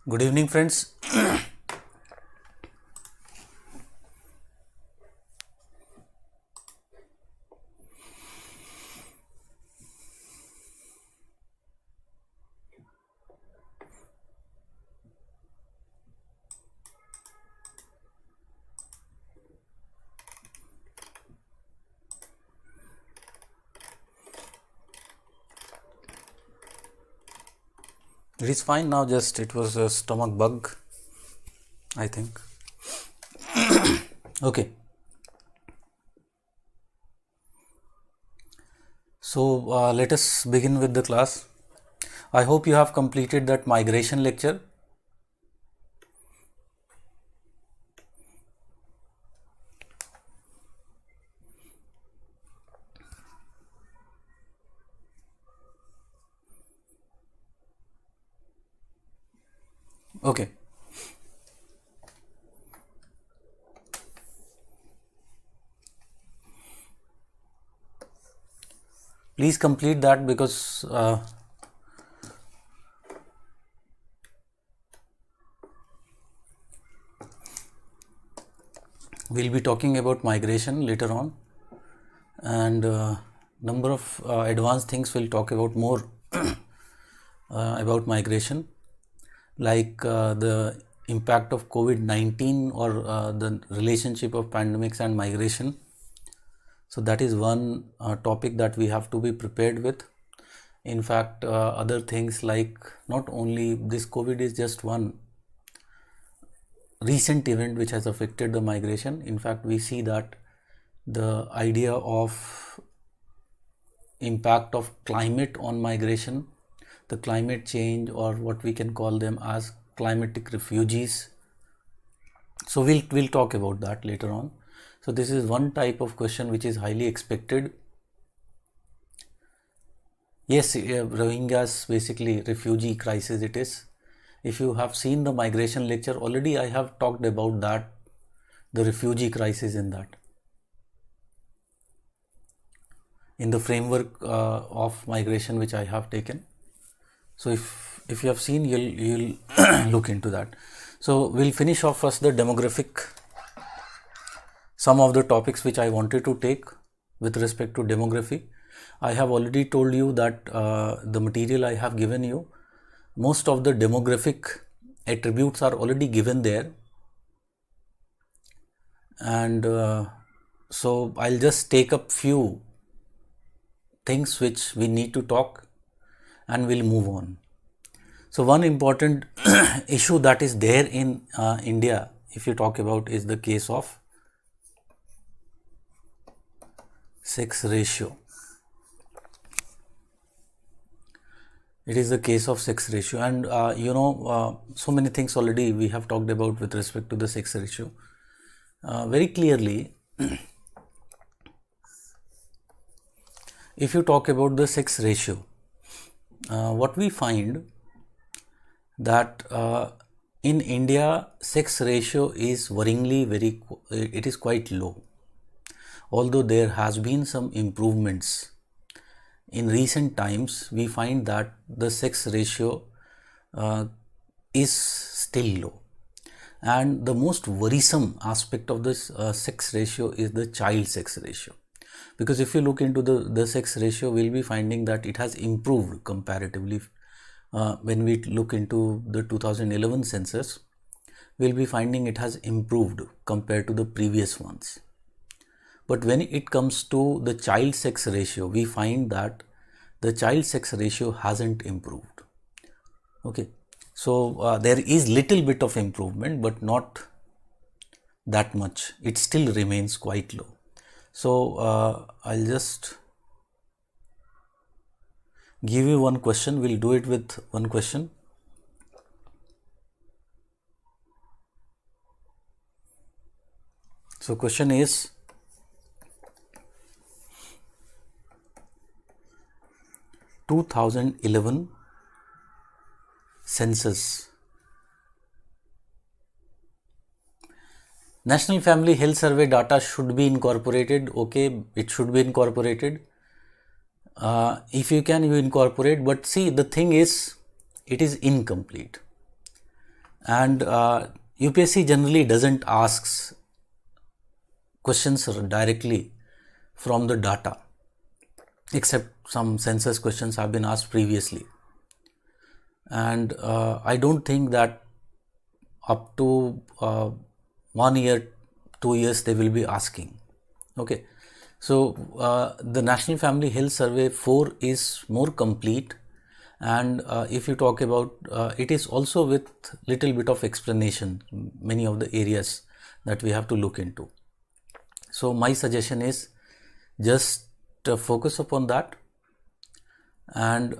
Good evening, friends. It is fine now, just it was a stomach bug, I think. Okay. So let us begin with the class. I hope you have completed that migration lecture. Okay. Please complete that because we'll be talking about migration later on, and number of advanced things we'll talk about more about migration, like the impact of COVID-19 or the relationship of pandemics and migration. So that is one topic that we have to be prepared with. In fact, other things like not only this COVID is just one recent event which has affected the migration. In fact, we see that the idea of impact of climate on migration, the climate change, or what we can call them as climatic refugees. So we'll talk about that later on. So this is one type of question which is highly expected. Yes, Rohingyas, basically refugee crisis it is. If you have seen the migration lecture already, I have talked about that, the refugee crisis in that, in the framework of migration which I have taken. So if you have seen, you'll look into that. So we'll finish off first the demographic, some of the topics which I wanted to take with respect to demography. I have already told you that the material I have given you, most of the demographic attributes are already given there, and so I'll just take up few things which we need to talk and we'll move on. So one important issue that is there in India, if you talk about, is the case of sex ratio. It is the case of sex ratio, and so many things already we have talked about with respect to the sex ratio. Very clearly, if you talk about the sex ratio, what we find that in India, sex ratio is worryingly it is quite low. Although there has been some improvements in recent times, we find that the sex ratio is still low. And the most worrisome aspect of this sex ratio is the child sex ratio. Because if you look into the sex ratio, we'll be finding that it has improved comparatively. When we look into the 2011 census, we'll be finding it has improved compared to the previous ones. But when it comes to the child sex ratio, we find that the child sex ratio hasn't improved. Okay, so there is little bit of improvement, but not that much. It still remains quite low. So I'll just give you one question. We'll do it with one question. So question is, 2011 census. National Family Health Survey data should be incorporated. Okay, it should be incorporated. If you can, you incorporate. But see, the thing is, it is incomplete. And UPSC generally doesn't ask questions directly from the data, except some census questions have been asked previously. And I don't think that up to 1 year, 2 years they will be asking. Okay, so the National Family Health Survey 4 is more complete, and if you talk about it is also with little bit of explanation, many of the areas that we have to look into. So my suggestion is just focus upon that, and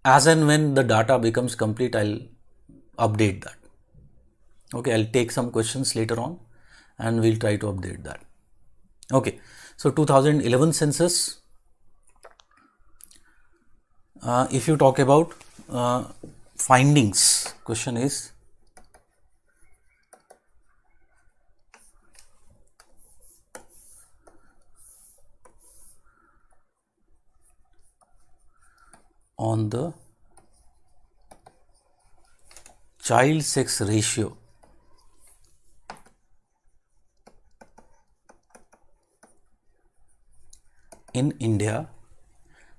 as and when the data becomes complete, I'll update that. Okay, I'll take some questions later on and we'll try to update that. Okay, so 2011 census, if you talk about findings, question is on the child sex ratio in India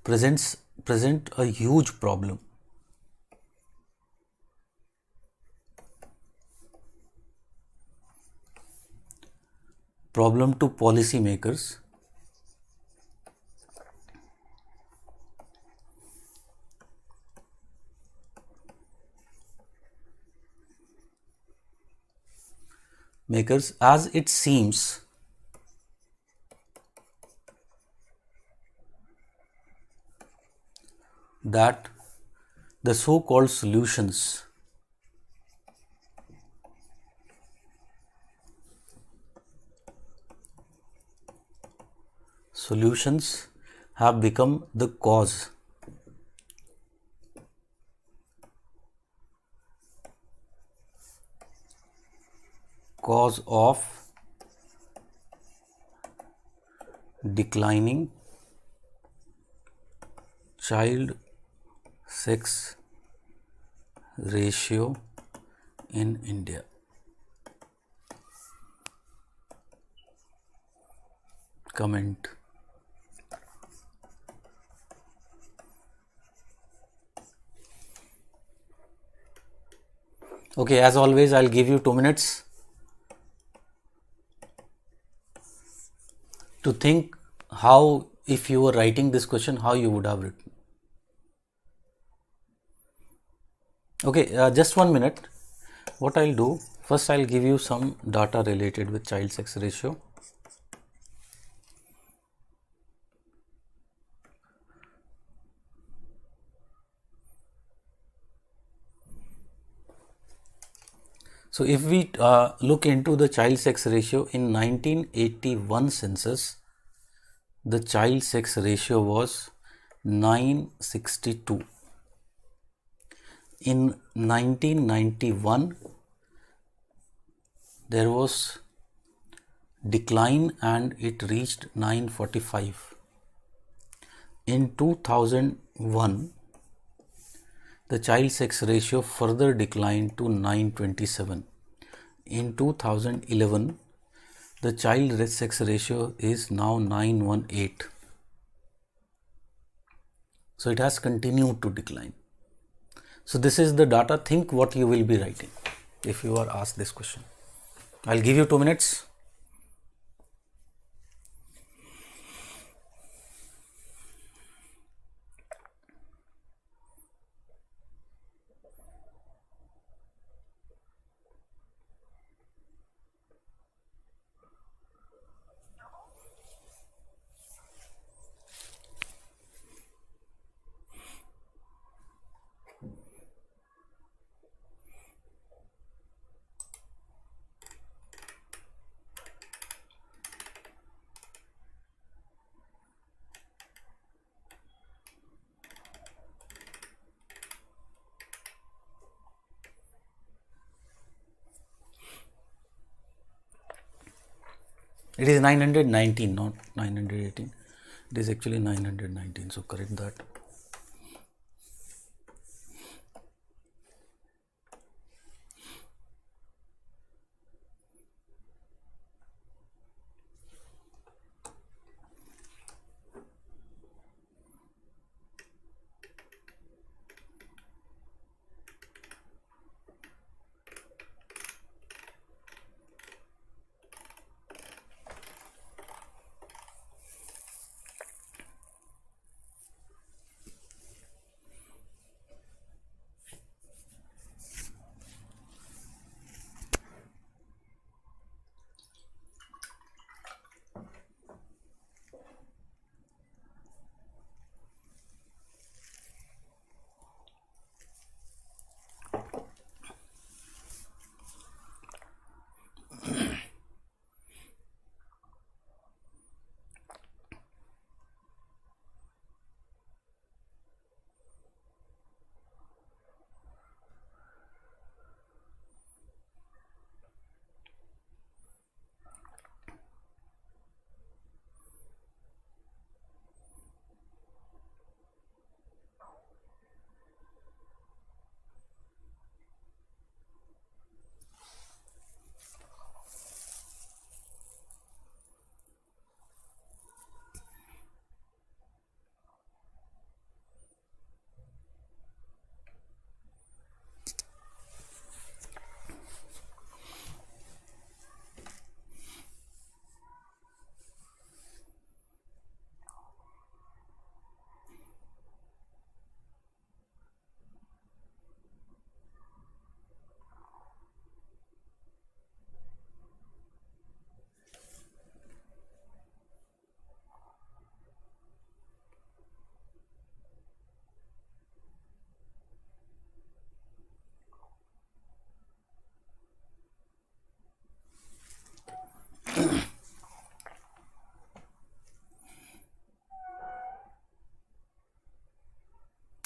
present a huge problem. Problem to policy makers, as it seems that the so-called solutions have become the cause of declining child sex ratio in India. Comment. Okay, as always, I'll give you 2 minutes to think how, if you were writing this question, how you would have written. Okay, just 1 minute. What I'll do, first I'll give you some data related with child sex ratio. So if we look into the child sex ratio in 1981 census, the child sex ratio was 962. In 1991, there was decline and it reached 945. In 2001, the child sex ratio further declined to 927. In 2011, the child sex ratio is now 918. So it has continued to decline. So this is the data. Think what you will be writing if you are asked this question. I'll give you 2 minutes. It is 919, not 918. It is actually 919. So correct that.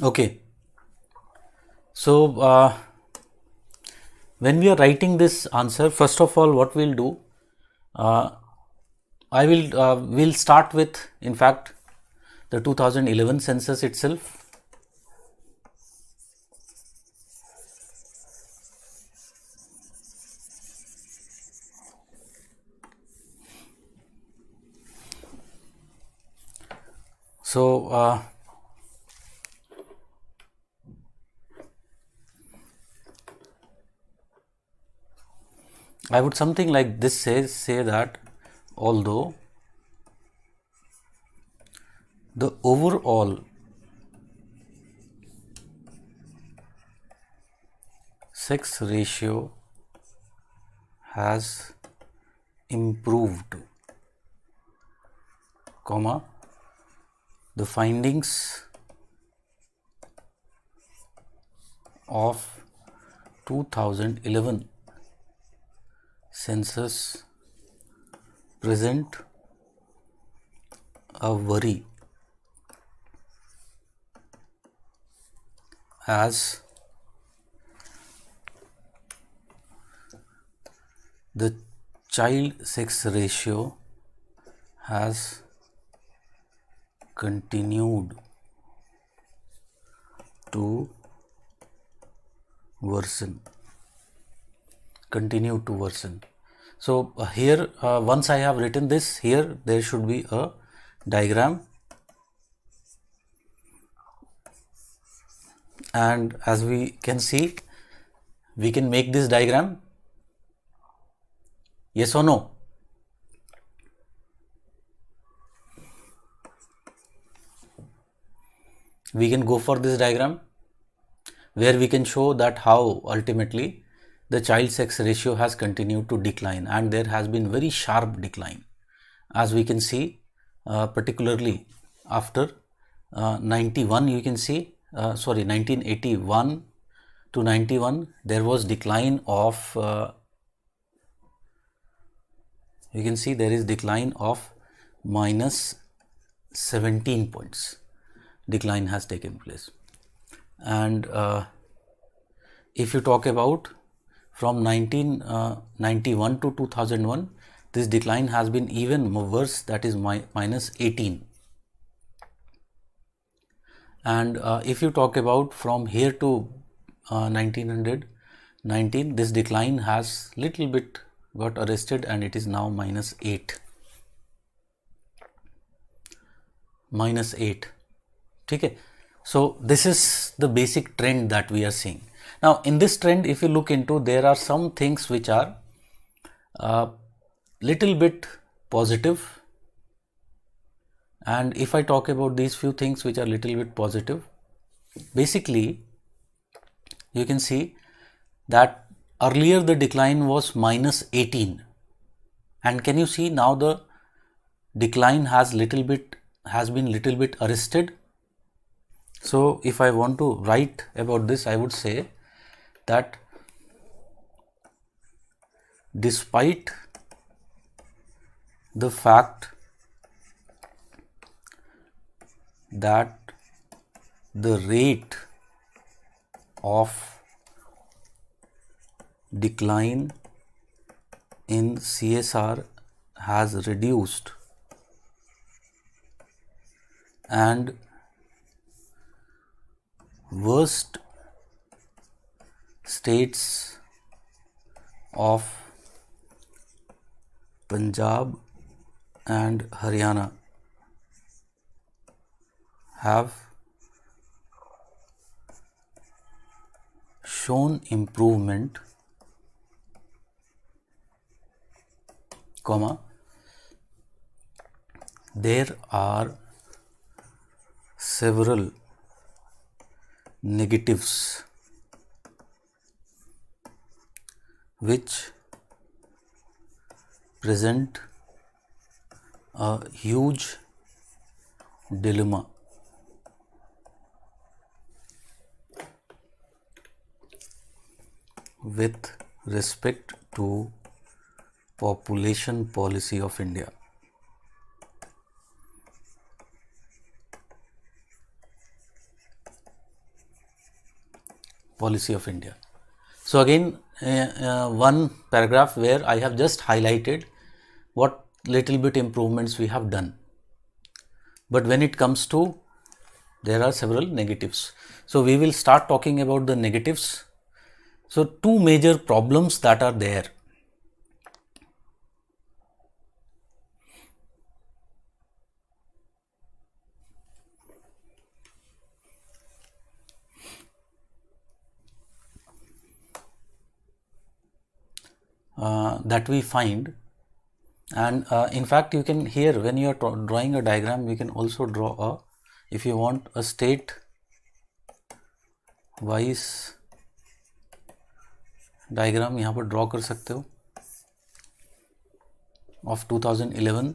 Okay, so when we are writing this answer, first of all, what we'll do, uh, we'll start with, in fact, the 2011 census itself. So I would something like this say that although the overall sex ratio has improved, comma, the findings of 2011 census present a worry as the child sex ratio has continued to worsen. So here once I have written this, here there should be a diagram, and as we can see, we can make this diagram. Yes or no? We can go for this diagram where we can show that how ultimately the child sex ratio has continued to decline, and there has been very sharp decline, as we can see, particularly after 91, you can see, 1981 to 91, there was decline of, you can see there is decline of minus 17 points. Decline has taken place. And if you talk about from 1991 to 2001, this decline has been even worse, that is minus 18. And if you talk about from here to 1919, this decline has little bit got arrested and it is now minus 8. Minus 8. Okay. So this is the basic trend that we are seeing. Now in this trend, if you look into, there are some things which are little bit positive. And if I talk about these few things which are little bit positive, basically you can see that earlier the decline was minus 18, and can you see now the decline has been little bit arrested. So if I want to write about this, I would say that despite the fact that the rate of decline in CSR has reduced and worst states of Punjab and Haryana have shown improvement, comma, there are several negatives which present a huge dilemma with respect to population policy of India. policy of India. So again, one paragraph where I have just highlighted what little bit improvements we have done. But when it comes to, there are several negatives. So we will start talking about the negatives. So two major problems that are there. That we find, and in fact you can here, when you are drawing a diagram, we can also draw a, if you want, a state wise diagram यहाँ पर draw कर सकते हो of 2011.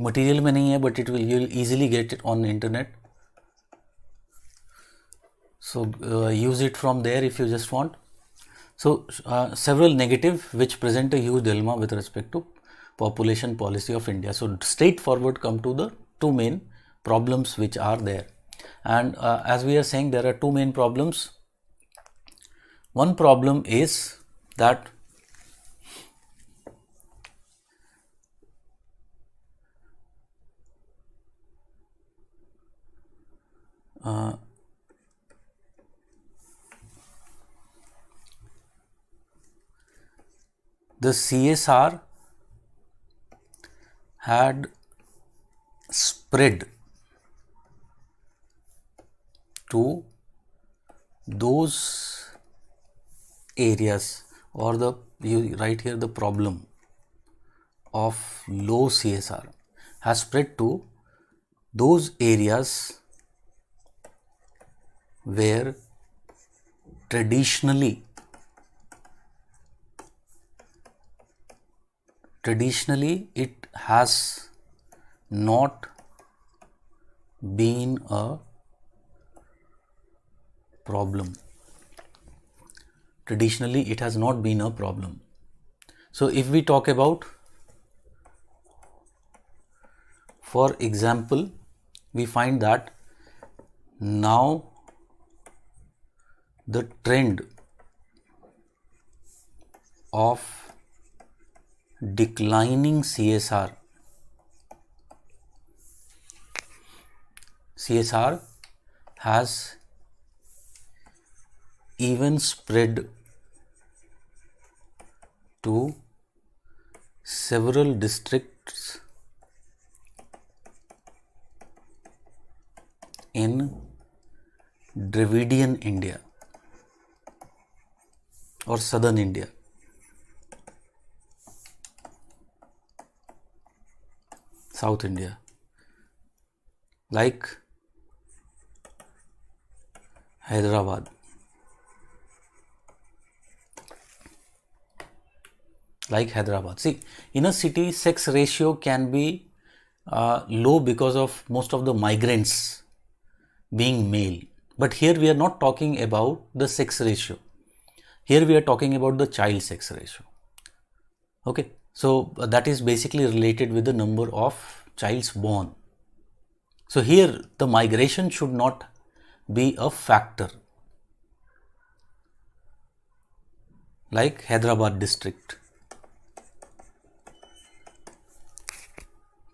Material में नहीं है, but it will, you will easily get it on internet. So use it from there if you just want. So several negative which present a huge dilemma with respect to population policy of India. So straightforward come to the two main problems which are there. And as we are saying, there are two main problems. One problem is that the CSR had spread to those areas, or the, you write here, the problem of low CSR has spread to those areas where traditionally it has not been a problem. Traditionally it has not been a problem. So if we talk about, for example, we find that now the trend of declining CSR has even spread to several districts in Dravidian India or southern India. South India, like Hyderabad, See, in a city, sex ratio can be low because of most of the migrants being male. But here we are not talking about the sex ratio. Here we are talking about the child sex ratio. Okay, so that is basically related with the number of childs born. So here the migration should not be a factor, like Hyderabad district.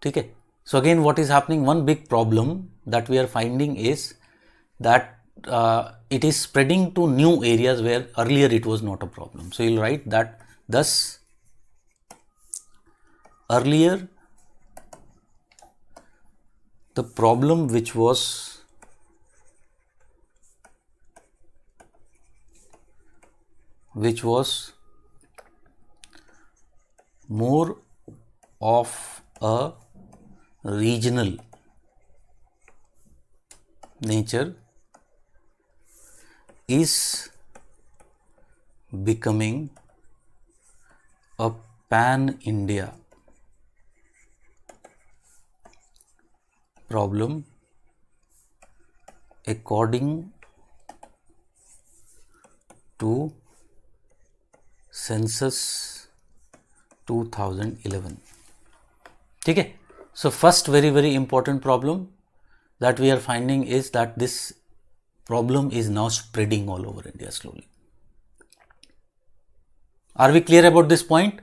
Okay. So again, what is happening? One big problem that we are finding is that it is spreading to new areas where earlier it was not a problem. So you'll write that thus earlier the problem which was more of a regional nature is becoming a pan-India problem according to census 2011. Okay. So first very important problem that we are finding is that this problem is now spreading all over India slowly. Are we clear about this point?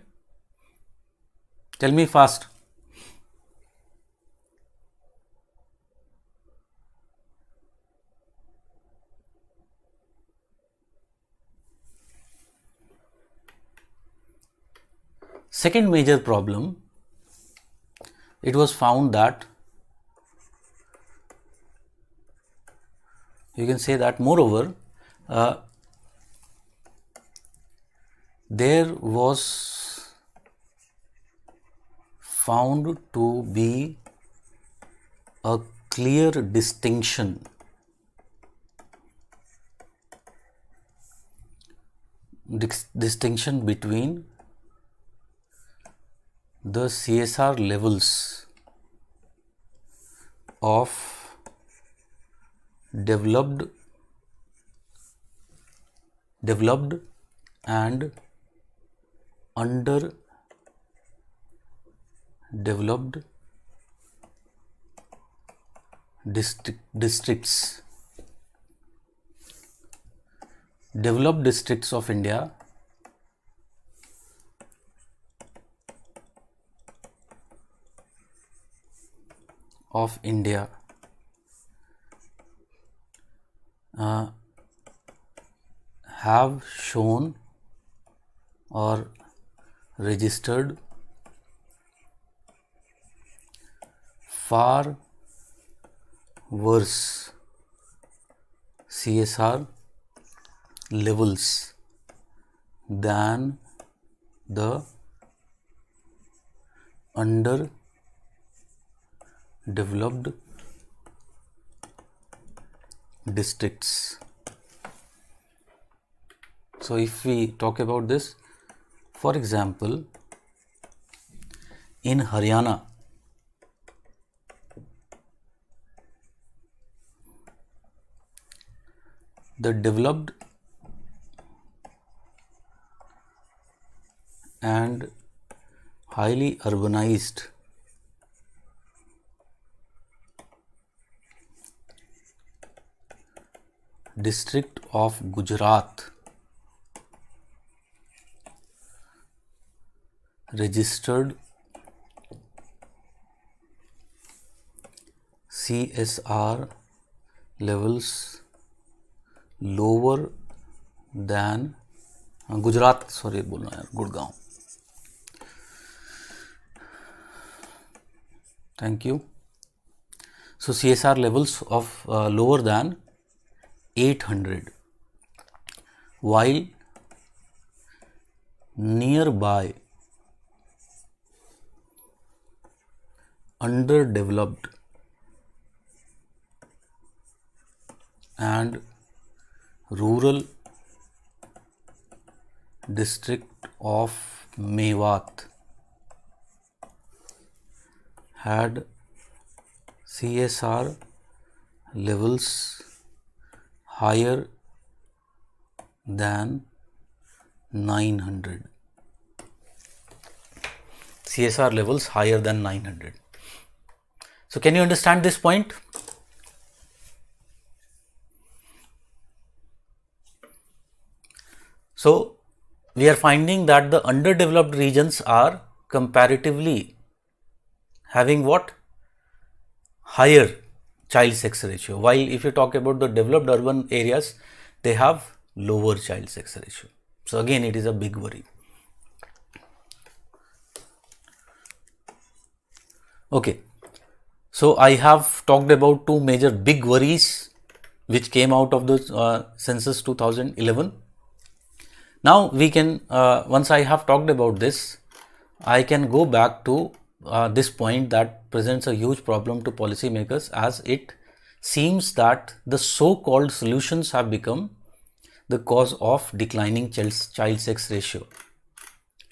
Tell me fast. Second major problem, it was found that you can say that moreover there was found to be a clear distinction between the CSR levels of developed and underdeveloped districts. Developed districts of India have shown or registered far worse CSR levels than the underdeveloped districts. So if we talk about this, for example, in Haryana, the developed and highly urbanized district of Gujarat registered CSR levels lower than Gujarat, sorry बोलना यार, Gurgaon. Thank you. So CSR levels of lower than 800, while nearby underdeveloped and rural district of Mewat had CSR levels higher than 900. CSR levels higher than 900. So can you understand this point? So we are finding that the underdeveloped regions are comparatively having what? Higher child sex ratio, while if you talk about the developed urban areas, they have lower child sex ratio. So again, it is a big worry. Okay, so I have talked about two major big worries which came out of the census 2011. Now we can, once I have talked about this, I can go back to this point that presents a huge problem to policymakers, as it seems that the so-called solutions have become the cause of declining child sex ratio.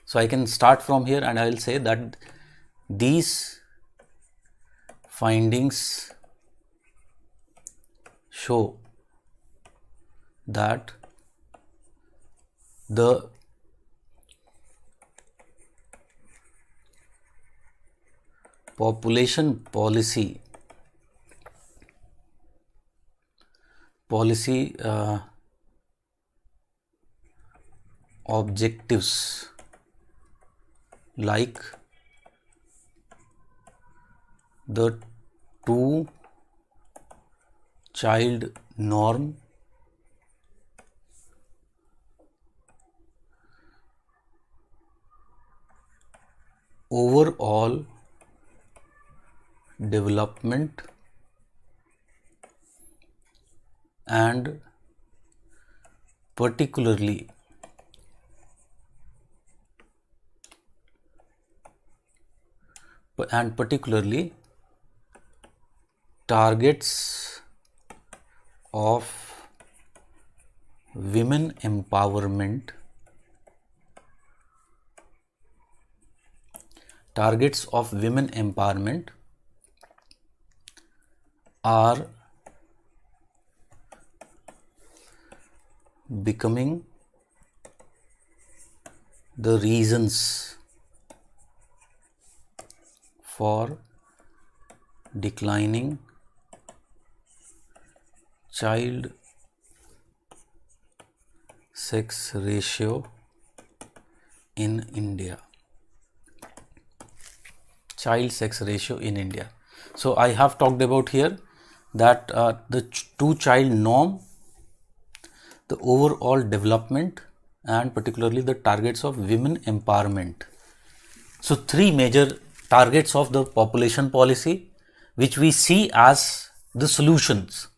So I can start from here and I will say that these findings show that the population policy policy objectives like the two-child norm, overall development, and particularly targets of women empowerment, are becoming the reasons for declining child sex ratio in India. Child sex ratio in India. So I have talked about here that the two-child norm, the overall development, and particularly the targets of women empowerment. So three major targets of the population policy which we see as the solutions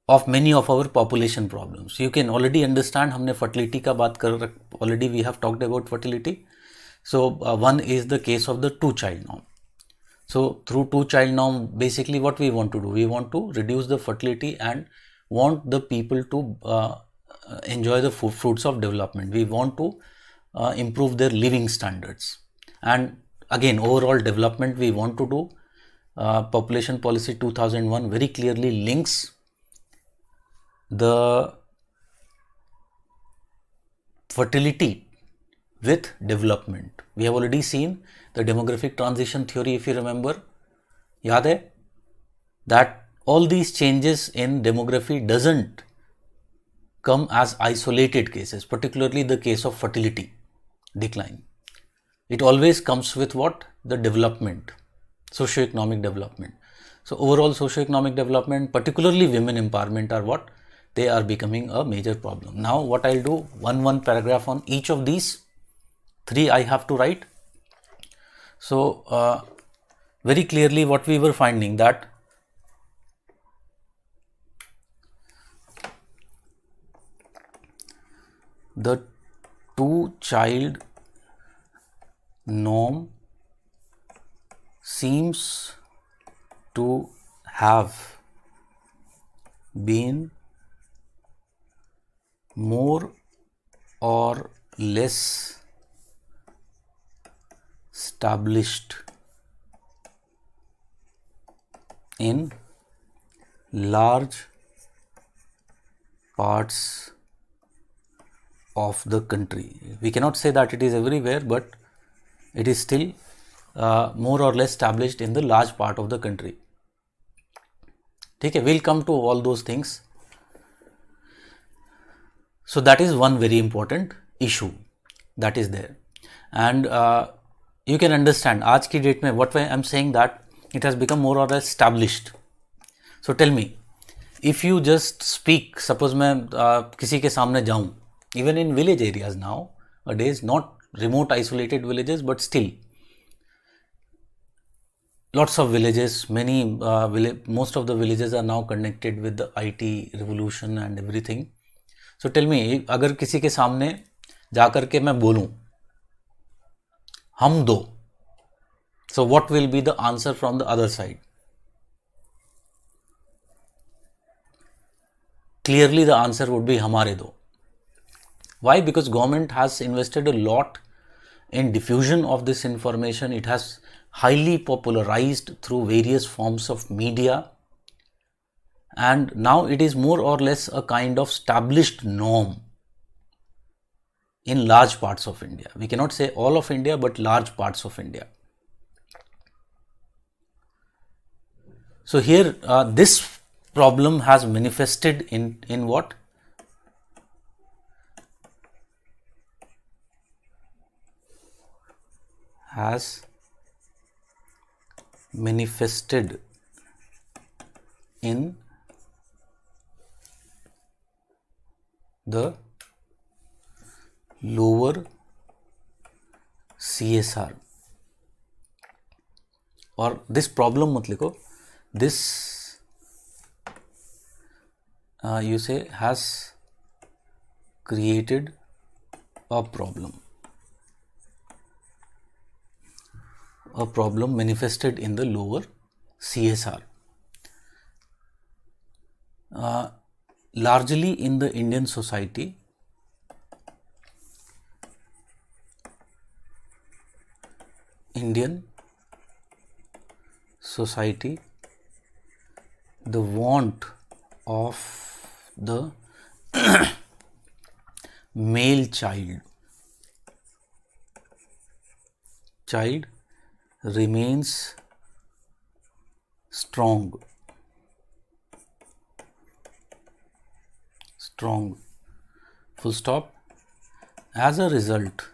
of many of our population problems. You can already understand, हमने fertility का बात कर, already we have talked about fertility. So one is the case of the two-child norm. So through two-child norm, basically what we want to do, we want to reduce the fertility and want the people to enjoy the fruits of development. We want to improve their living standards. And again, overall development we want to do. Population Policy 2001 very clearly links the fertility with development. We have already seen the demographic transition theory, if you remember. याद है that all these changes in demography doesn't come as isolated cases, particularly the case of fertility decline. It always comes with what? The development, socio-economic development. So overall socio-economic development, particularly women empowerment, are what? They are becoming a major problem. Now what I'll do, one paragraph on each of these three I have to write. So very clearly what we were finding, that the two-child norm seems to have been more or less established in large parts of the country. We cannot say that it is everywhere, but it is still more or less established in the large part of the country. Okay, we'll come to all those things. So that is one very important issue that is there. And you can understand, आज की date में, what way I'm saying that it has become more or less established. So tell me, if you just speak, suppose मैं किसी के सामने जाऊँ, even in village areas nowadays, not remote isolated villages, but still lots of villages, most of the villages are now connected with the IT revolution and everything. So tell me, अगर किसी के सामने जाकर के मैं बोलूं हम दो, so what will be the answer from the other side? Clearly the answer would be हमारे दो. Why? Because government has invested a lot in diffusion of this information. It has highly popularized through various forms of media, and now it is more or less a kind of established norm in large parts of India. We cannot say all of India, but large parts of India. So here this problem has manifested in what? Has manifested in the lower CSR. और this problem मत लिखो, this you say has created a problem manifested in the lower CSR. Largely in the Indian society, the want of the male child remains strong, full stop. As a result,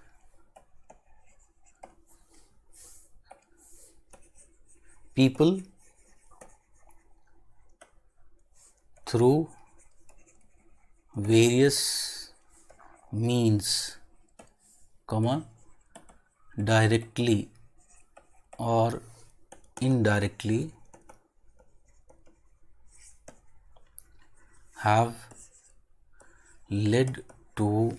people through various means, directly or indirectly, have led to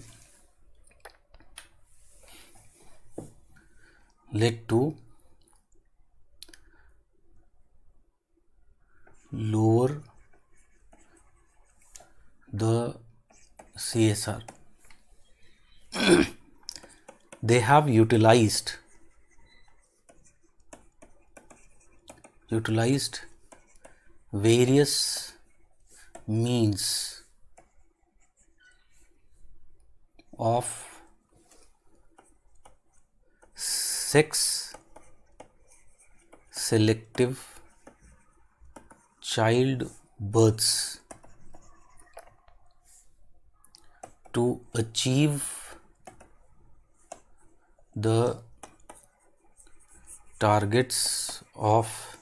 lower the CSR. They have utilized various means of sex selective child births to achieve the targets of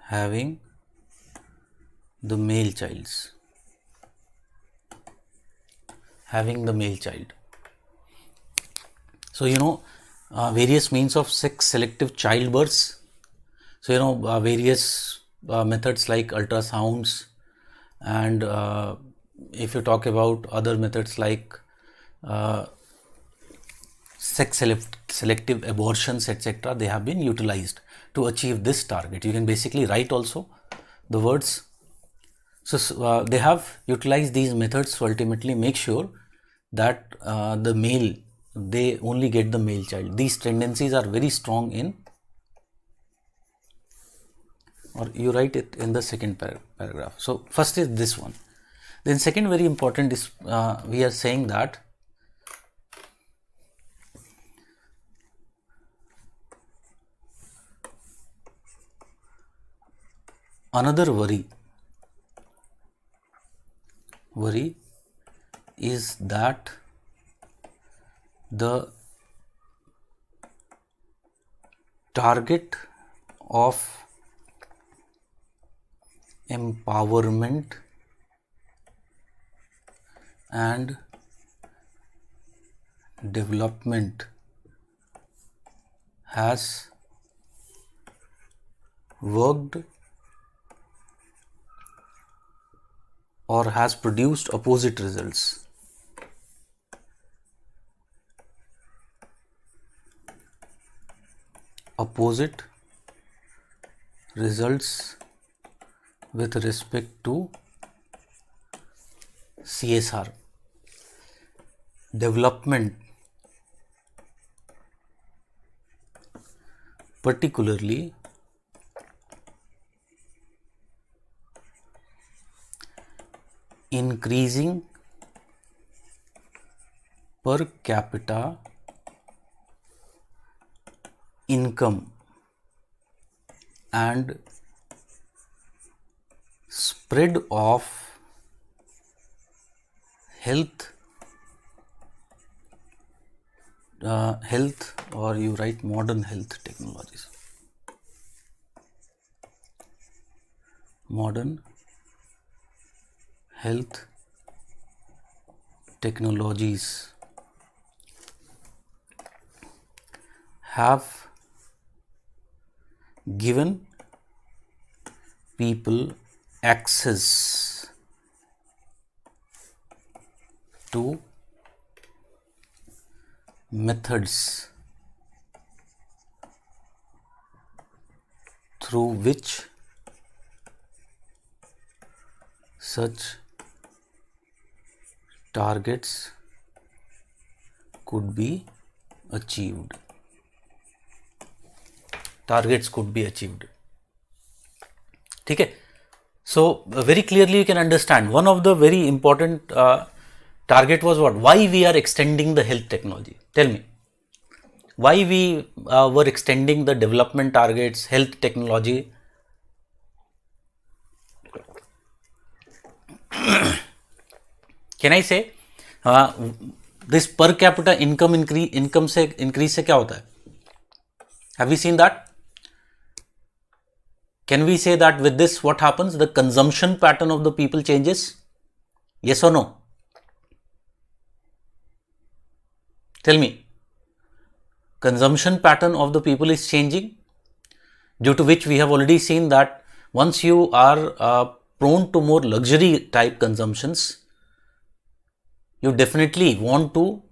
having the male child. So various means of sex selective childbirths. So various methods like ultrasounds, and if you talk about other methods like sex selective abortions, etc., they have been utilized to achieve this target. You can basically write also the words. So they have utilized these methods to ultimately make sure that the male, they only get the male child. These tendencies are very strong in, or you write it in the second paragraph. So first is this one. Then second very important is we are saying that another worry is that the target of empowerment and development has worked or has produced opposite results. With respect to CSR. Development, particularly increasing per capita income and spread of health or you write modern health technologies. Modern health technologies have given people access to methods through which such targets could be achieved. ठीक है. So very clearly you can understand one of the very important target was what? Why we are extending the health technology? Tell me. Why we were extending the development targets, health technology? Can I say this per capita income increase से क्या होता है? Have we seen that? Can we say that with this what happens? The consumption pattern of the people changes? Yes or no? Tell me. Consumption pattern of the people is changing, due to which we have already seen that once you are prone to more luxury type consumptions, you definitely want to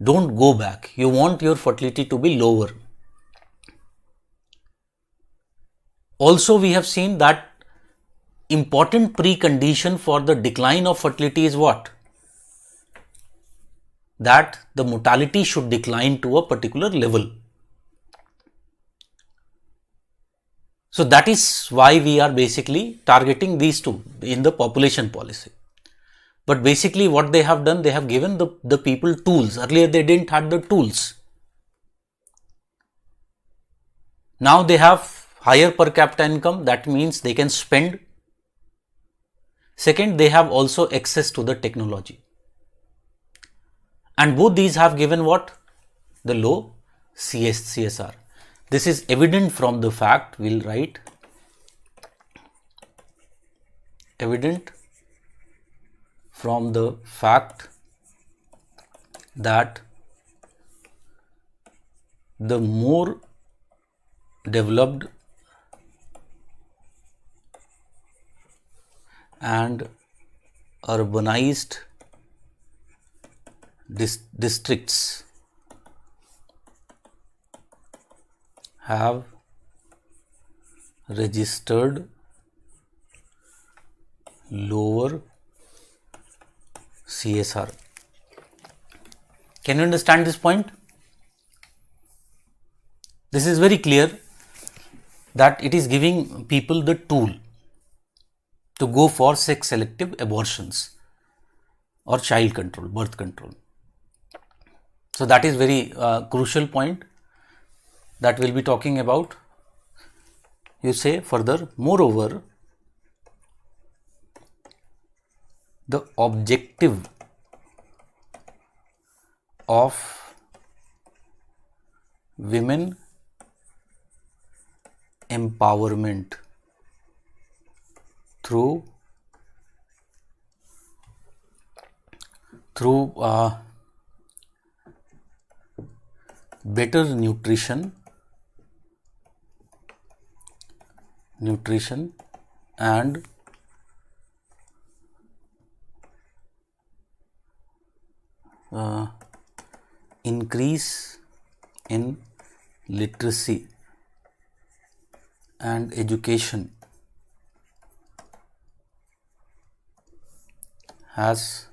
don't go back. You want your fertility to be lower. Also, we have seen that important precondition for the decline of fertility is what? That the mortality should decline to a particular level. So that is why we are basically targeting these two in the population policy. But basically what they have done, they have given the people tools. Earlier they didn't have the tools. Now they have higher per capita income, that means they can spend. Second, they have also access to the technology. And both these have given what? The low CSR. This is evident from the fact, we'll write evident from the fact that the more developed and urbanized districts have registered lower CSR. Can you understand this point? This is very clear that it is giving people the tool to go for sex selective abortions or child control, birth control. So that is very crucial point that we'll be talking about. You say further, moreover, the objective of women empowerment through better nutrition and increase in literacy and education has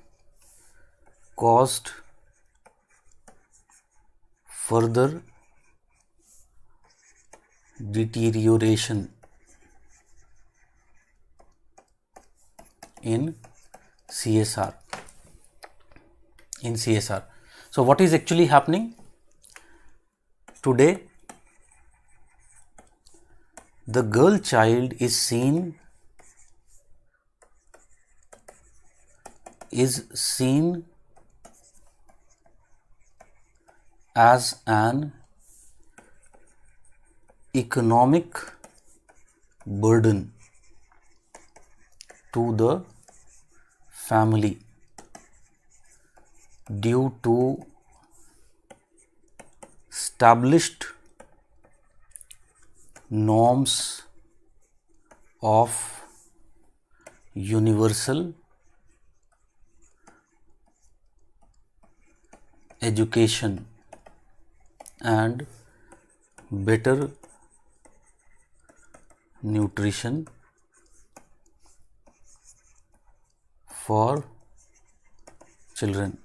caused further deterioration in CSR. So what is actually happening today? The girl child is seen is seen as an economic burden to the family due to established norms of universal education and better nutrition for children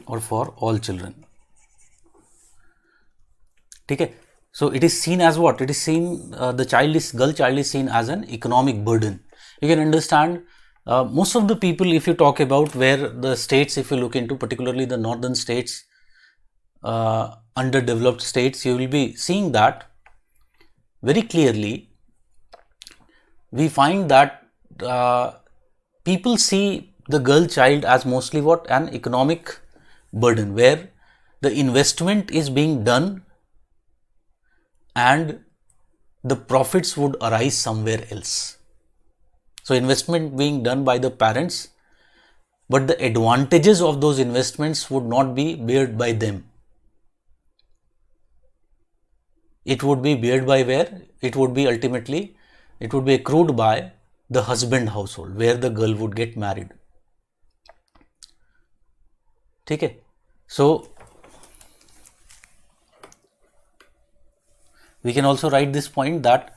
or for all children. ठीक है. So it is seen as what? It is seen, girl child is seen as an economic burden. You can understand most of the people, if you talk about where the states, if you look into particularly the northern states, underdeveloped states, you will be seeing that very clearly. We find that people see the girl child as mostly what? An economic burden, where the investment is being done and the profits would arise somewhere else. So investment being done by the parents, but the advantages of those investments would not be bared by them. It would be bared by where? It would be ultimately, it would be accrued by the husband household, where the girl would get married. Okay. So we can also write this point that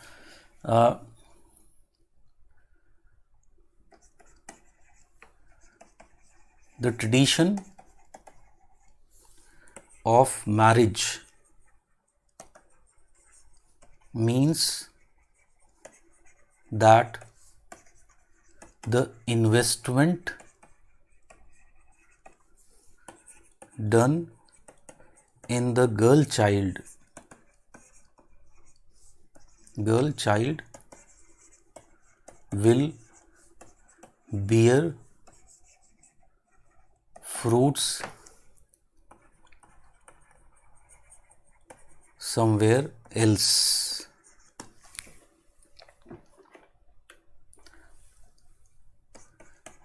the tradition of marriage means that the investment done in the girl child will bear fruits somewhere else.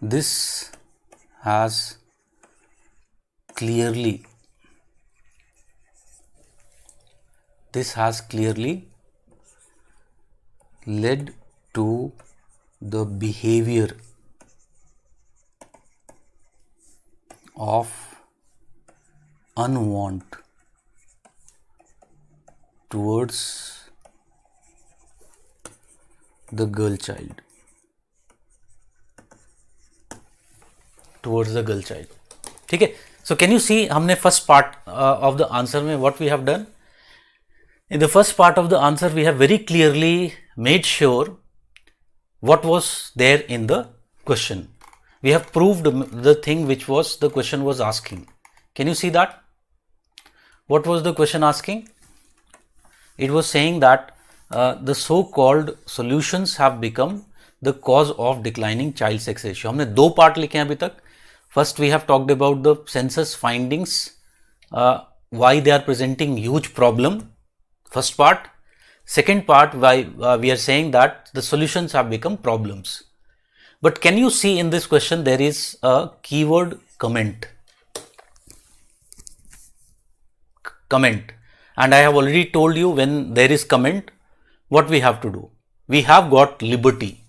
This has clearly led to the behavior of unwant towards the girl child. ठीक है. So can you see, हमने first part of the answer में what we have done? In the first part of the answer, we have very clearly made sure what was there in the question. We have proved the thing which was the question was asking. Can you see that? What was the question asking? It was saying that the so-called solutions have become the cause of declining child sex ratio. हमने दो part लिखे हैं अभी तक. First, we have talked about the census findings, why they are presenting huge problem. First part. Second part, why we are saying that the solutions have become problems. But can you see in this question there is a keyword comment. And I have already told you, when there is comment, what we have to do. We have got liberty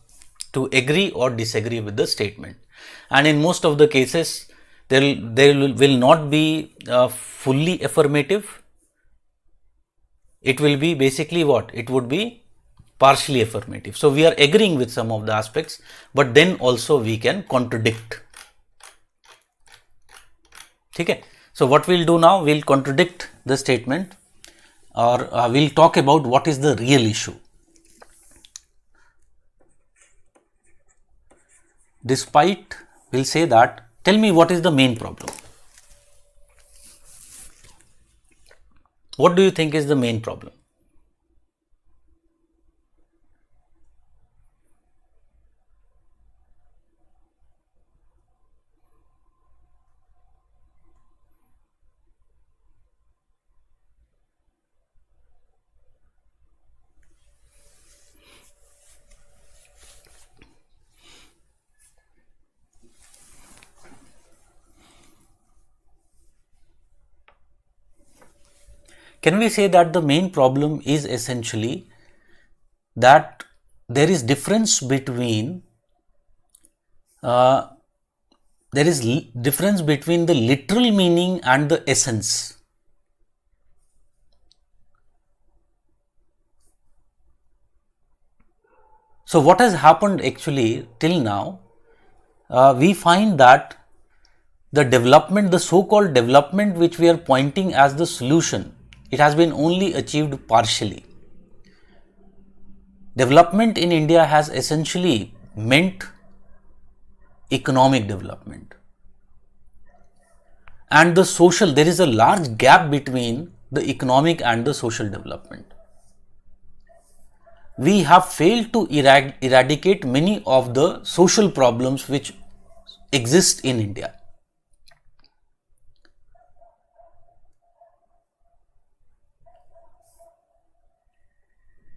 to agree or disagree with the statement. And in most of the cases, there will not be fully affirmative. It will be basically what? It would be partially affirmative. So we are agreeing with some of the aspects, but then also we can contradict. Okay. So what we'll do now, we'll contradict the statement, or we'll talk about what is the real issue. Despite, we'll say that, tell me what is the main problem. What do you think is the main problem? can we say that the main problem is essentially that there is difference between difference between the literal meaning and the essence. So what has happened actually till now, we find that the development, the so-called development which we are pointing as the solution, it has been only achieved partially. Development in India has essentially meant economic development. And the social, there is a large gap between the economic and the social development. We have failed to eradicate many of the social problems which exist in India.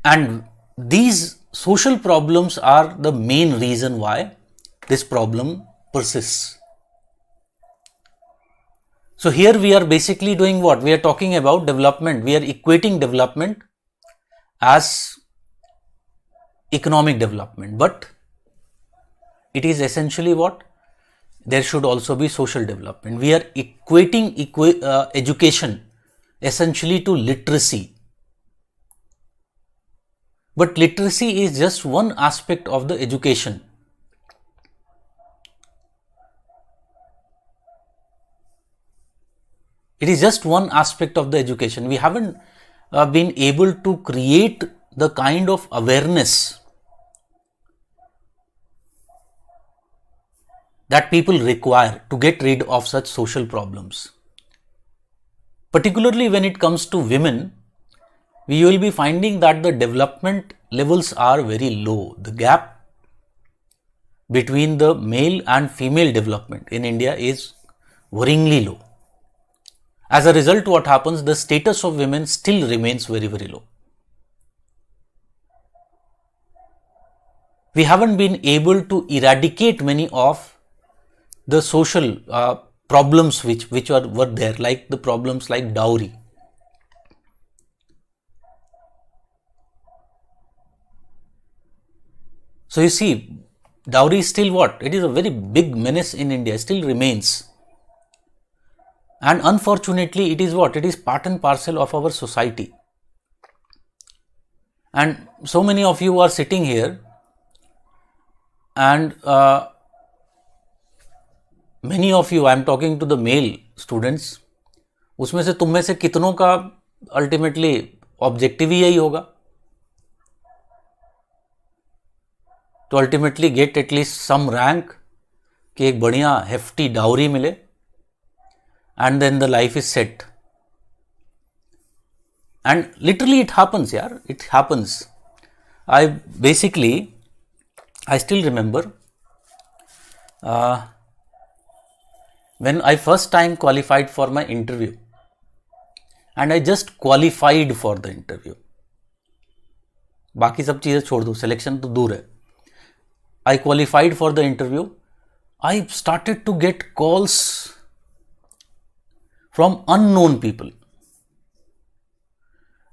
And these social problems are the main reason why this problem persists. So here we are basically doing what? We are talking about development. We are equating development as economic development, but it is essentially what? There should also be social development. We are equating education essentially to literacy. But literacy is just one aspect of the education. It is just one aspect of the education. We haven't been able to create the kind of awareness that people require to get rid of such social problems. Particularly when it comes to women, we will be finding that the development levels are very low. The gap between the male and female development in India is worryingly low. As a result, what happens? The status of women still remains very, very low. We haven't been able to eradicate many of the social problems which were there, like the problems like dowry. So you see, dowry is still what? It is a very big menace in India, still remains. And unfortunately, it is what? It is part and parcel of our society. And so many of you are sitting here, and many of you, I am talking to the male students, उसमें से तुम में से कितनों का ultimately objective ही यही होगा to ultimately get at least some rank, कि एक बढ़िया hefty dowry मिले, and then the life is set. And literally it happens, yaar, it happens. I still remember when I first time qualified for my interview, and I just qualified for the interview. बाकी सब चीज़ें छोड़ दो, selection तो दूर है. I qualified for the interview. I started to get calls from unknown people.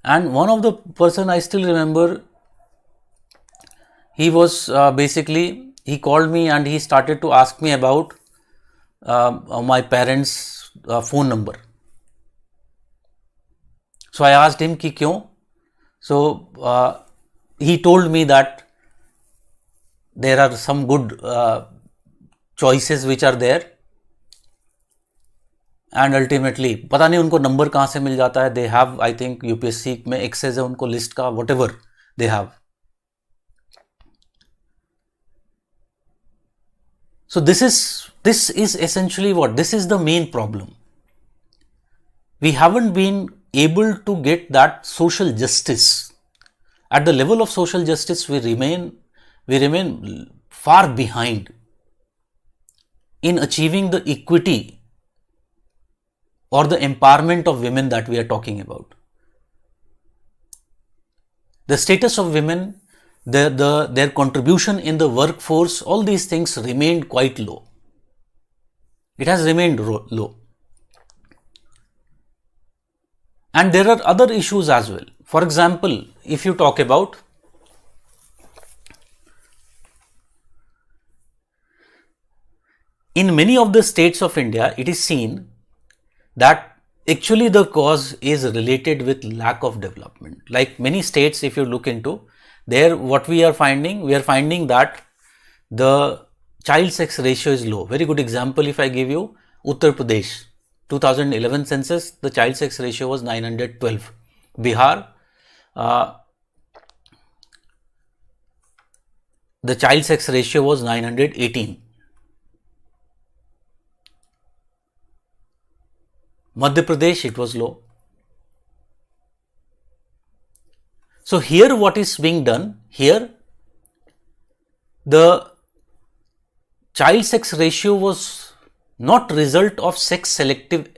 And one of the person I still remember, he was he called me and he started to ask me about my parents' phone number. So I asked him कि क्यों? So he told me that there are some good choices which are there, and ultimately पता नहीं उनको number कहाँ से मिल जाता है. They have, I think UPSC में एक्सेस है उनको लिस्ट का, whatever they have. So this is essentially what? This is the main problem. We haven't been able to get that social justice. At the level of social justice, we remain far behind in achieving the equity or the empowerment of women that we are talking about. The status of women, their contribution in the workforce, all these things remained quite low. It has remained low. And there are other issues as well. For example, if you talk about in many of the states of India, it is seen that actually the cause is related with lack of development. Like many states, if you look into there, what we are finding that the child sex ratio is low. Very good example, if I give you Uttar Pradesh, 2011 census, the child sex ratio was 912. Bihar, the child sex ratio was 918. Madhya Pradesh, it was low. So here what is being done? Here the child sex ratio was not result of sex selective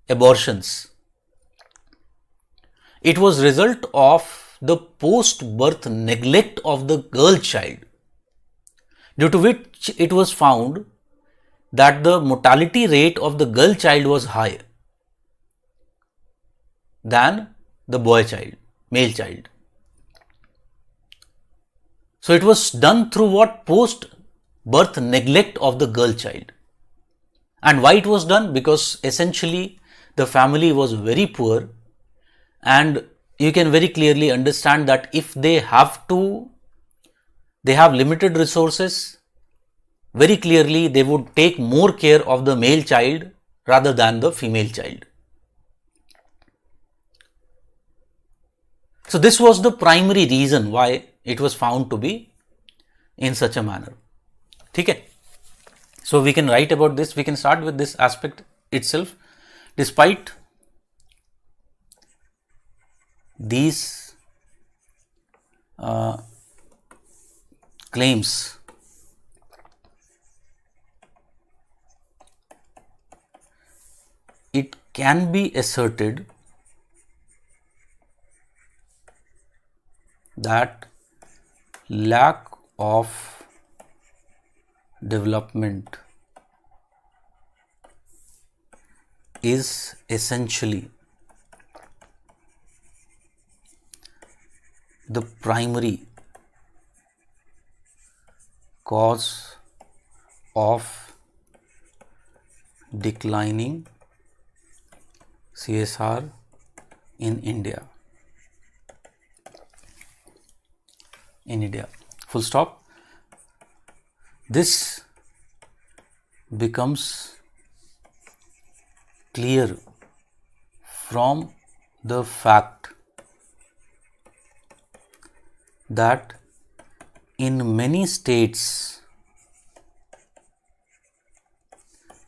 abortions. It was result of the post-birth neglect of the girl child, due to which it was found that the mortality rate of the girl child was higher than the boy child, male child. So it was done through what? Post-birth neglect of the girl child. And why it was done? Because essentially the family was very poor, and you can very clearly understand that if they have limited resources, very clearly they would take more care of the male child rather than the female child. So this was the primary reason why it was found to be in such a manner. Okay? So we can write about this, we can start with this aspect itself. Despite these claims, it can be asserted that lack of development is essentially the primary cause of declining CSR in India. Full stop. This becomes clear from the fact that in many states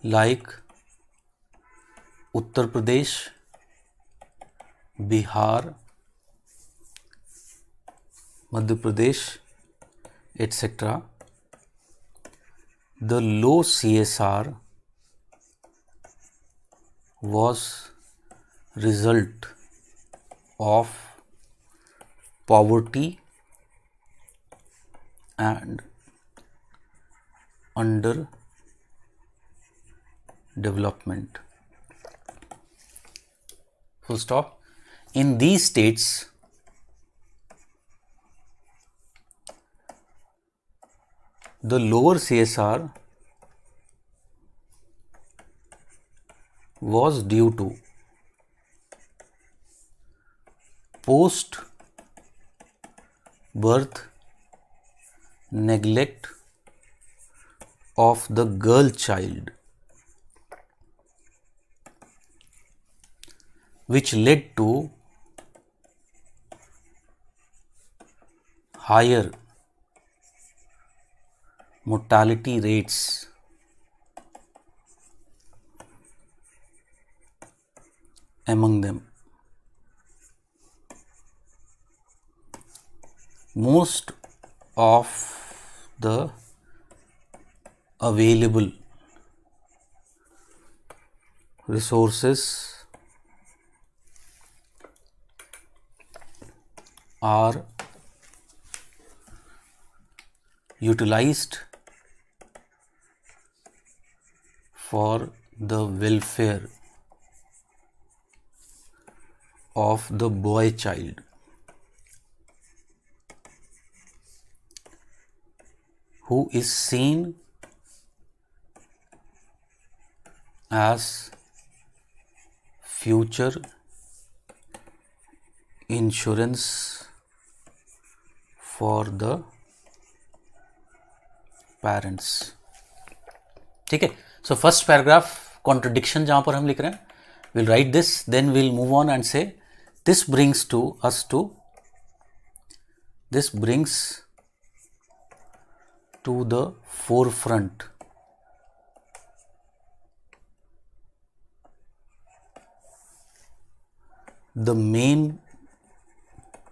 like Uttar Pradesh, Bihar, Madhya Pradesh, etc., the low CSR was result of poverty and under development. Full stop. In these states, the lower CSR was due to post birth neglect of the girl child, which led to higher mortality rates among them. Most of the available resources are utilized for the welfare of the boy child who is seen as future insurance for the parents. ठीक है. So first paragraph contradiction जहाँ पर हम लिख रहे हैं, we'll write this, then we'll move on and say this brings to the forefront the main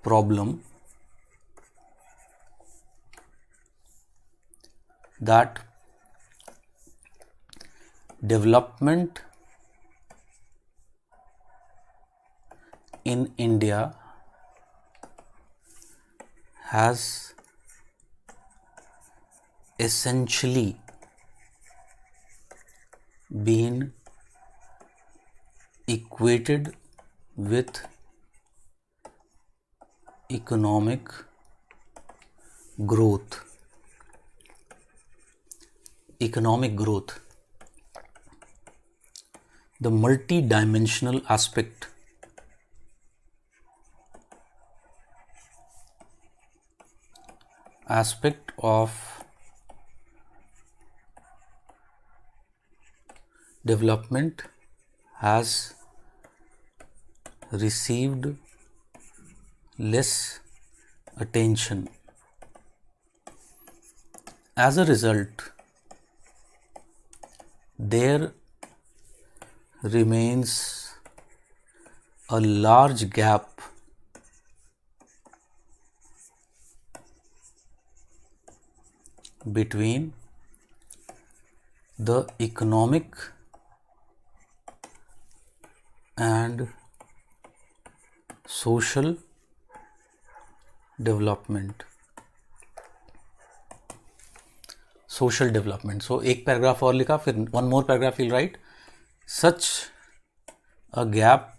problem that development in India has essentially been equated with economic growth. The multi-dimensional aspect of development has received less attention. As a result, there remains a large gap between the economic and social development. So एक paragraph और लिखा, फिर one more paragraph you'll write. Such a gap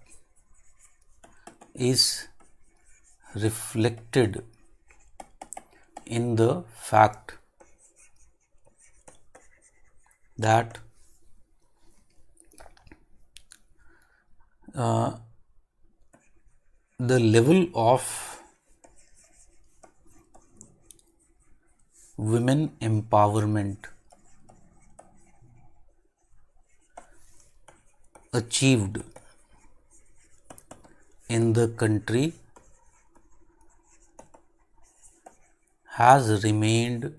is reflected in the fact that the level of women empowerment achieved in the country has remained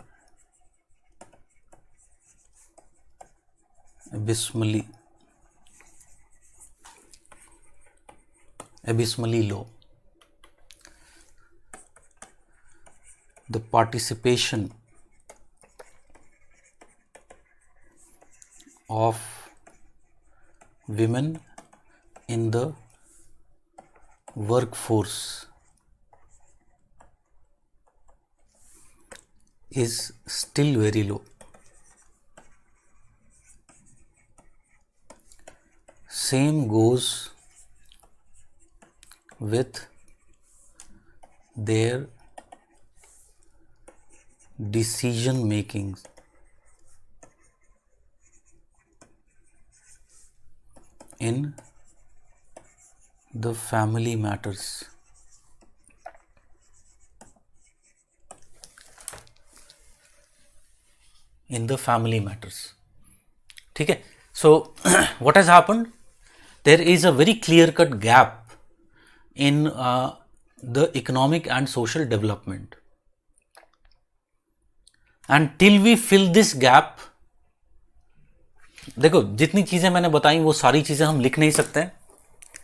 abysmally low. The participation of women in the workforce is still very low. Same goes with their decision making in the family matters. ठीक है. So what has happened? There is a very clear-cut gap in the economic and social development. And till we fill this gap, देखो जितनी चीजें मैंने बताई वो सारी चीजें हम लिख नहीं सकते हैं.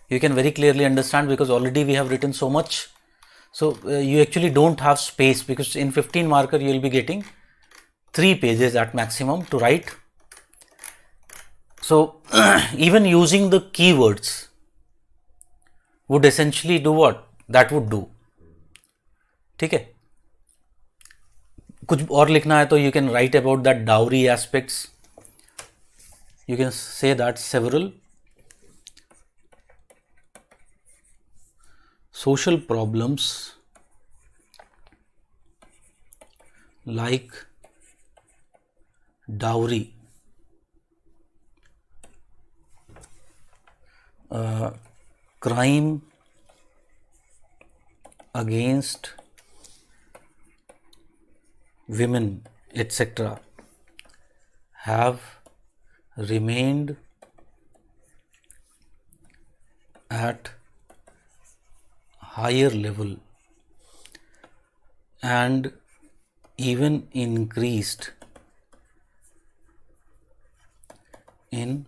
You can very clearly understand because already we have written so much. So you actually don't have space because in 15 marker you will be getting 3 pages at maximum to write. So even using the keywords would essentially do what that would do. ठीक है. कुछ और लिखना है तो you can write about that dowry aspects. You can say that several social problems like dowry, crime against women, etc., have remained at higher level and even increased in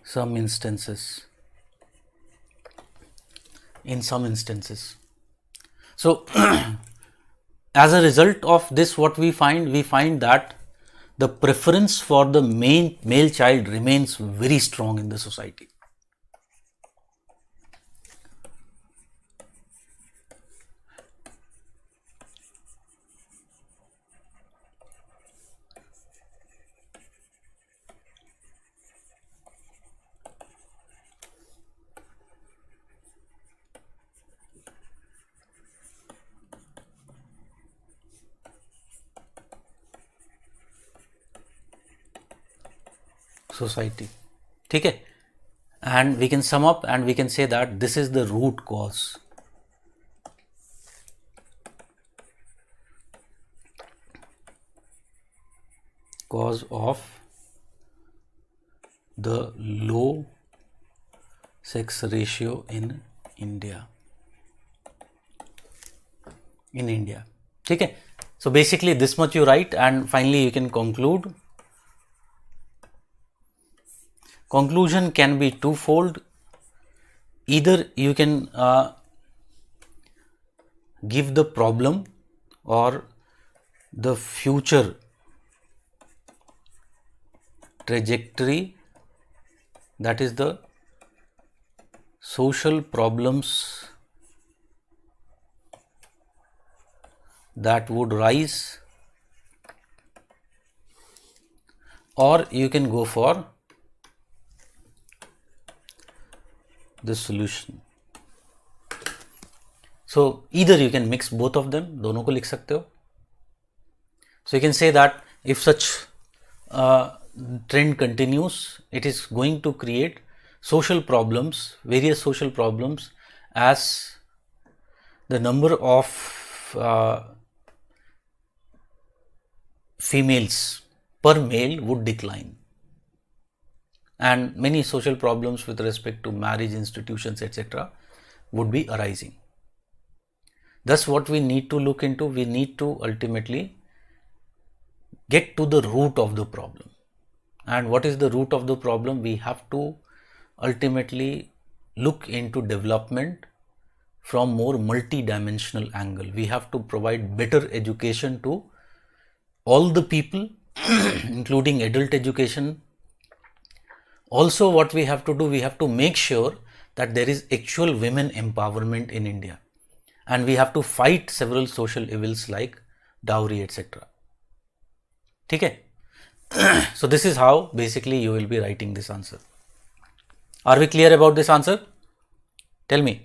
some instances. So as a result of this, what we find that the preference for the male child remains very strong in the society. ठीक है, and we can sum up and we can say that this is the root cause. Cause of the low sex ratio in India. ठीक है, so basically this much you write and finally you can conclude. Conclusion can be twofold. Either you can give the problem or the future trajectory, that is the social problems that would rise, or you can go for the solution. So either you can mix both of them, दोनों को लिख सकते हो. So you can say that if such trend continues, it is going to create social problems, various social problems, as the number of females per male would decline, and many social problems with respect to marriage institutions, etc., would be arising. Thus, what we need to look into, we need to ultimately get to the root of the problem. And what is the root of the problem? We have to ultimately look into development from more multi-dimensional angle. We have to provide better education to all the people, including adult education. Also, what we have to do, we have to make sure that there is actual women empowerment in India, and we have to fight several social evils like dowry, etc. ठीक है? So this is how basically you will be writing this answer. Are we clear about this answer? Tell me.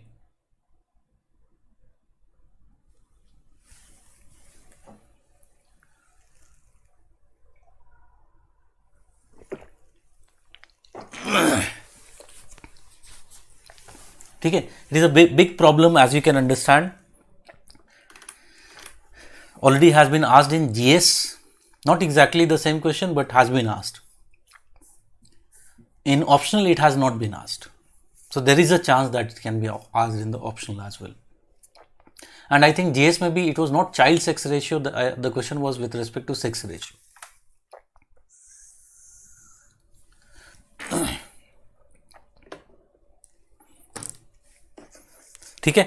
ठीक है, it is a big problem, as you can understand. Already has been asked in GS, not exactly the same question, but has been asked. In optional, it has not been asked. So there is a chance that it can be asked in the optional as well. And I think GS, maybe it was not child sex ratio, the question was with respect to sex ratio. ठीक है,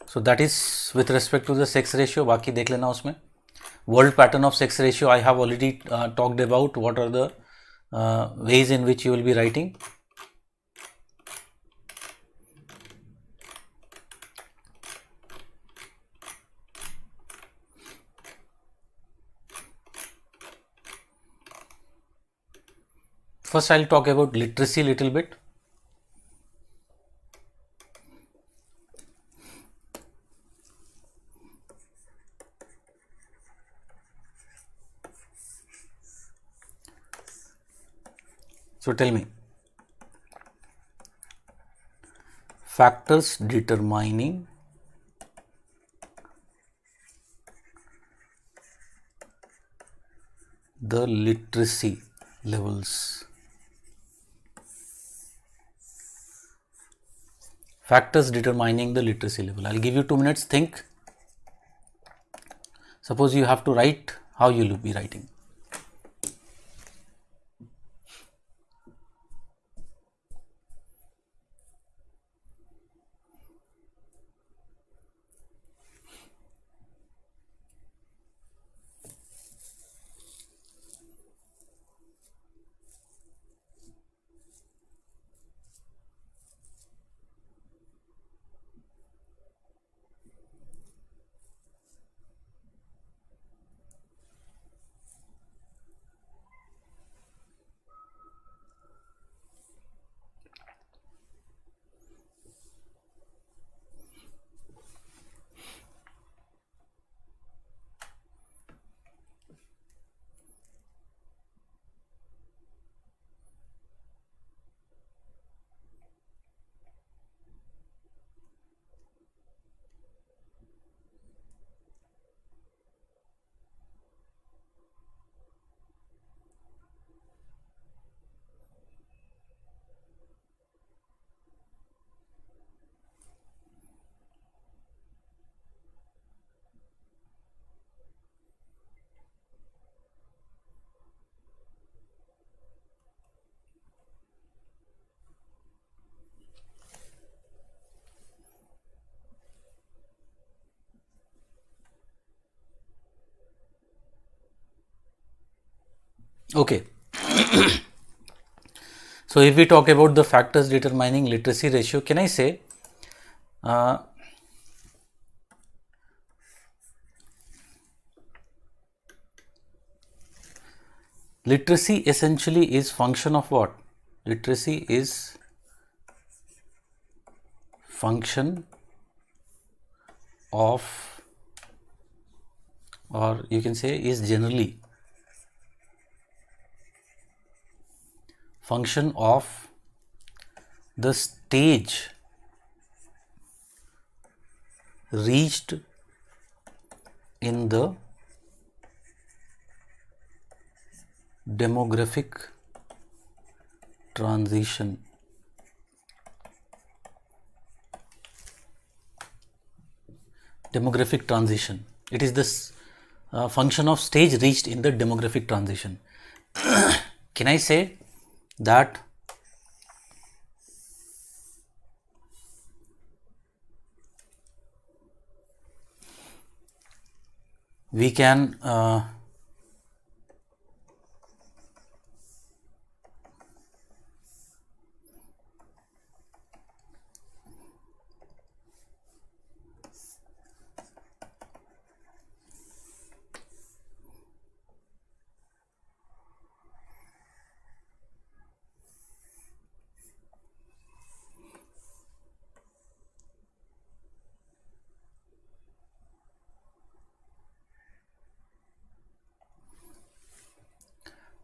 so that is with respect to the sex ratio. बाकी देख लेना उसमें. World pattern of sex ratio I have already talked about. What are the ways in which you will be writing? First, I'll talk about literacy a little bit. So tell me, factors determining the literacy levels. Factors determining the literacy level. I'll give you 2 minutes. Think. Suppose you have to write, how you will be writing? Okay. So if we talk about the factors determining literacy ratio, can I say literacy essentially is function of what? Literacy is function of, or you can say is generally function of the stage reached in the demographic transition. Demographic transition. It is this function of stage reached in the demographic transition. Can I say that we can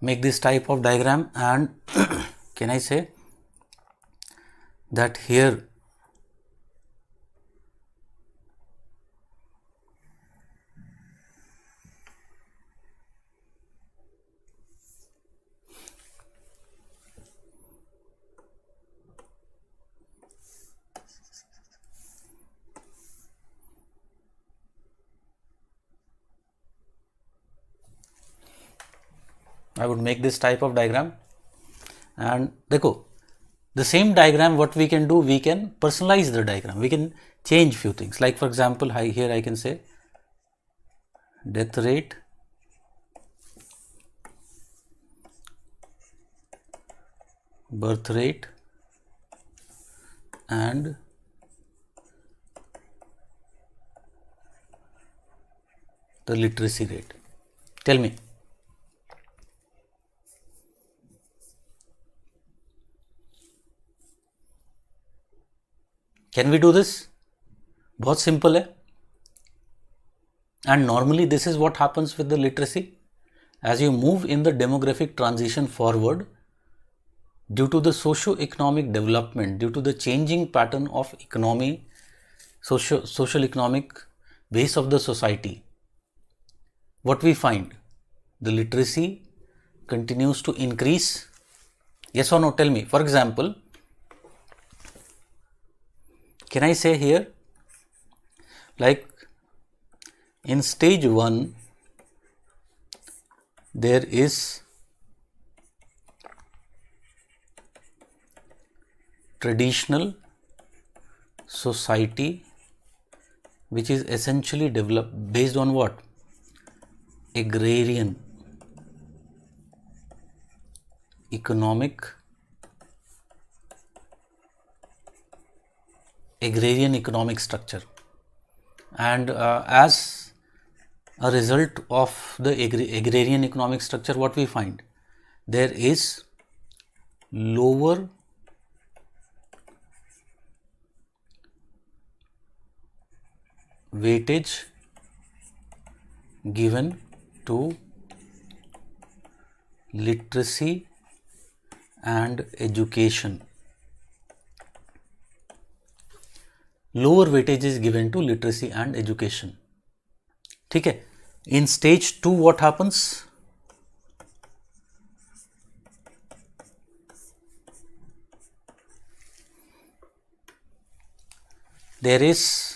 make this type of diagram, and can I say that here I would make this type of diagram, and देखो, the same diagram, what we can do, we can personalize the diagram, we can change few things. Like for example, here I can say death rate, birth rate, and the literacy rate. Tell me, can we do this? बहुत simple है. And normally this is what happens with the literacy. As you move in the demographic transition forward, due to the socio-economic development, due to the changing pattern of economy, social economic base of the society, what we find? The literacy continues to increase. Yes or no? Tell me. For example, can I say here, like in stage 1, there is traditional society which is essentially developed based on what? Agrarian economic structure, and as a result of the agrarian economic structure, what we find? There is lower weightage given to literacy and education. Lower weightage is given to literacy and education. ठीक है. In stage 2 what happens? There is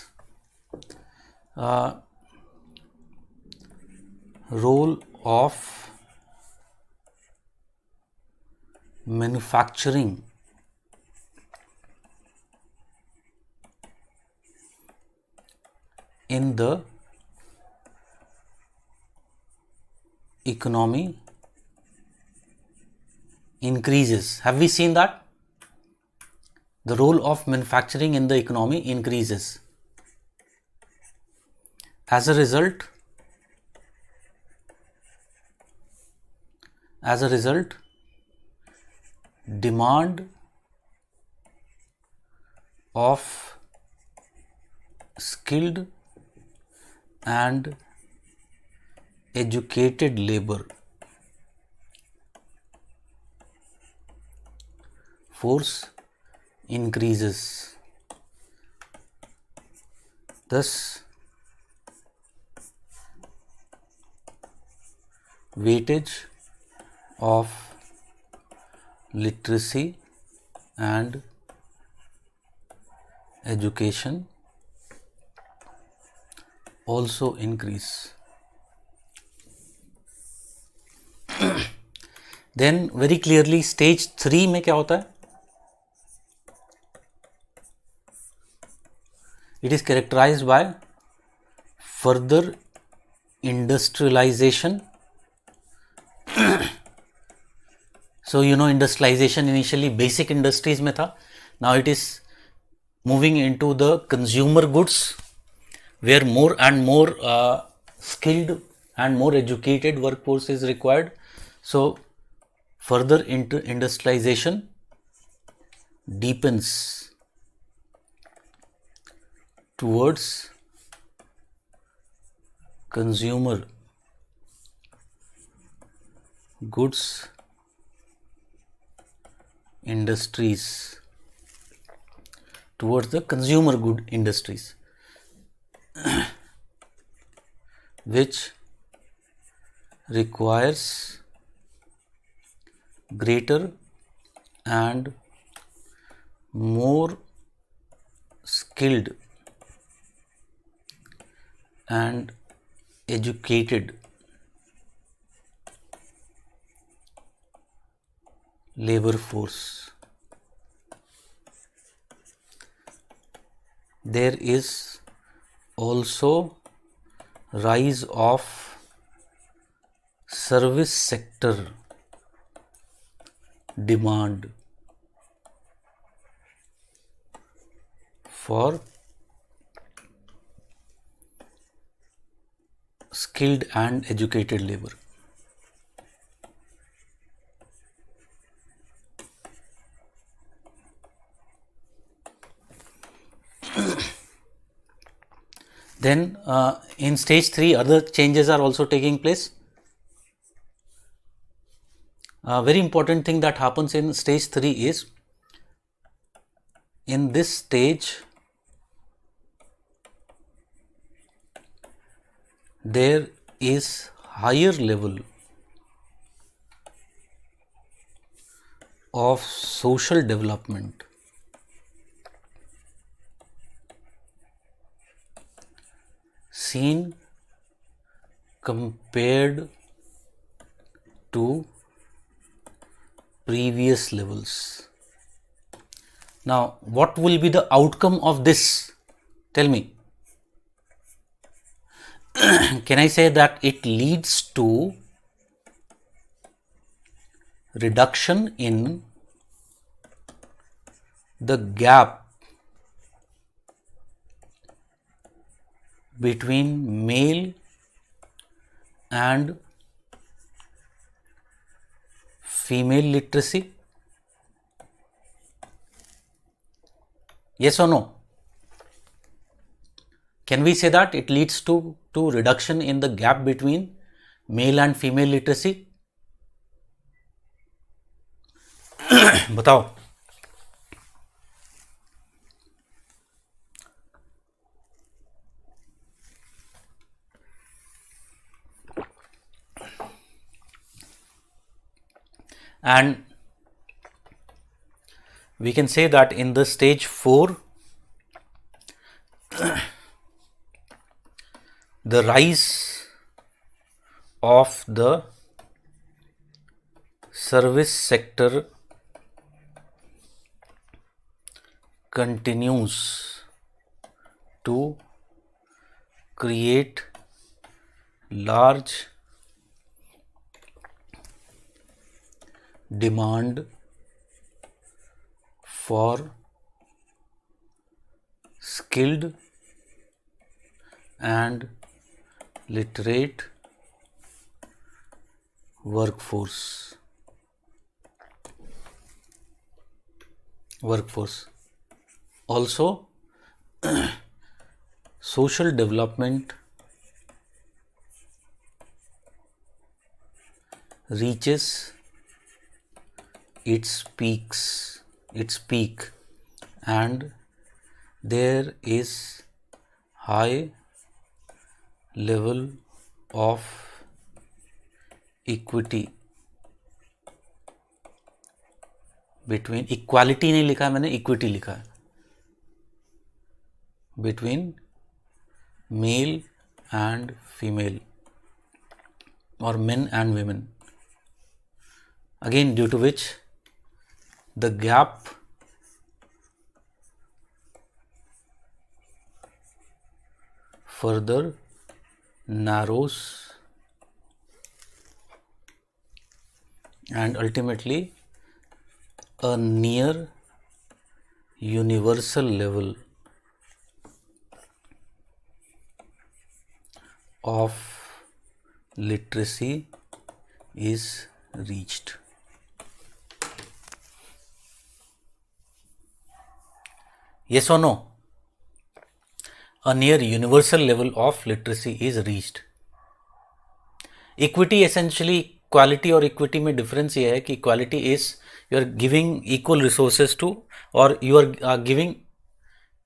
role of manufacturing in the economy increases. Have we seen that? The role of manufacturing in the economy increases. As a result, demand of skilled and educated labor force increases. Thus, weightage of literacy and education also increase. Then very clearly stage 3 में क्या होता है? It is characterized by further industrialization. So you know, industrialization initially basic industries में था. Now it is moving into the consumer goods, where more and more skilled and more educated workforce is required. So further industrialization deepens towards consumer goods industries, towards the consumer good industries, which requires greater and more skilled and educated labor force. There is also rise of service sector demand for skilled and educated labor. Then in stage 3 other changes are also taking place. A very important thing that happens in stage 3 is, in this stage there is higher level of social development seen compared to previous levels. Now, what will be the outcome of this? Tell me. Can I say that it leads to reduction in the gap between male and female literacy? Yes or no? Can we say that it leads to reduction in the gap between male and female literacy? बताओ. And we can say that in the stage 4, the rise of the service sector continues to create large demand for skilled and literate workforce. Also, social development reaches its peak, and there is high level of equity between, equality नहीं लिखा है मैंने, equity लिखा है, between male and female or men and women, again due to which the gap further narrows and ultimately a near universal level of literacy is reached. Yes or no? A near universal level of literacy is reached. Equity essentially, equality और equity में difference ये है कि equality is you are giving equal resources to, or you are giving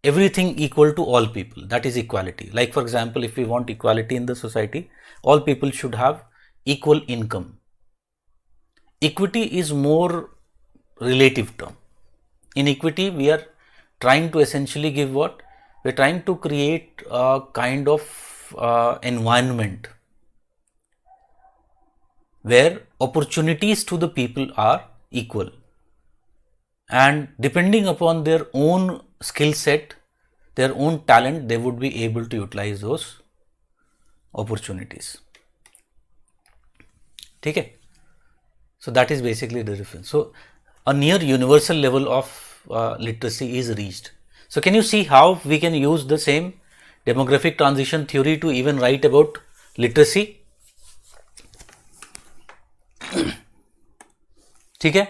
everything equal to all people. That is equality. Like for example, if we want equality in the society, all people should have equal income. Equity is more relative term. In equity, we are trying to essentially give what? We are trying to create a kind of environment where opportunities to the people are equal, and depending upon their own skill set, their own talent, they would be able to utilize those opportunities. Okay? So that is basically the difference. So a near universal level of literacy is reached. So can you see how we can use the same demographic transition theory to even write about literacy? ठीक है?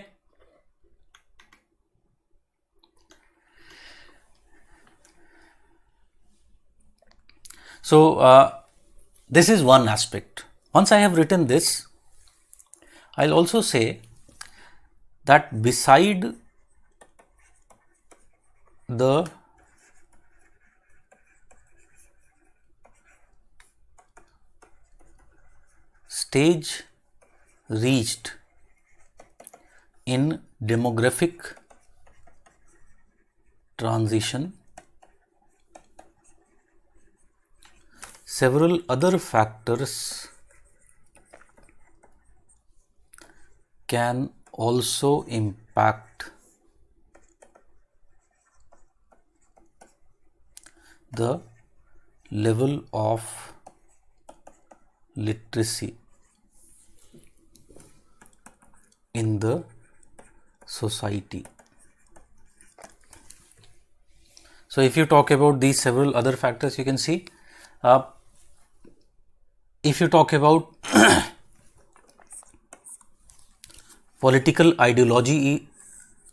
So this is one aspect. Once I have written this, I'll also say that beside the stage reached in demographic transition, several other factors can also impact the level of literacy in the society. So if you talk about these several other factors, you can see if you talk about political ideology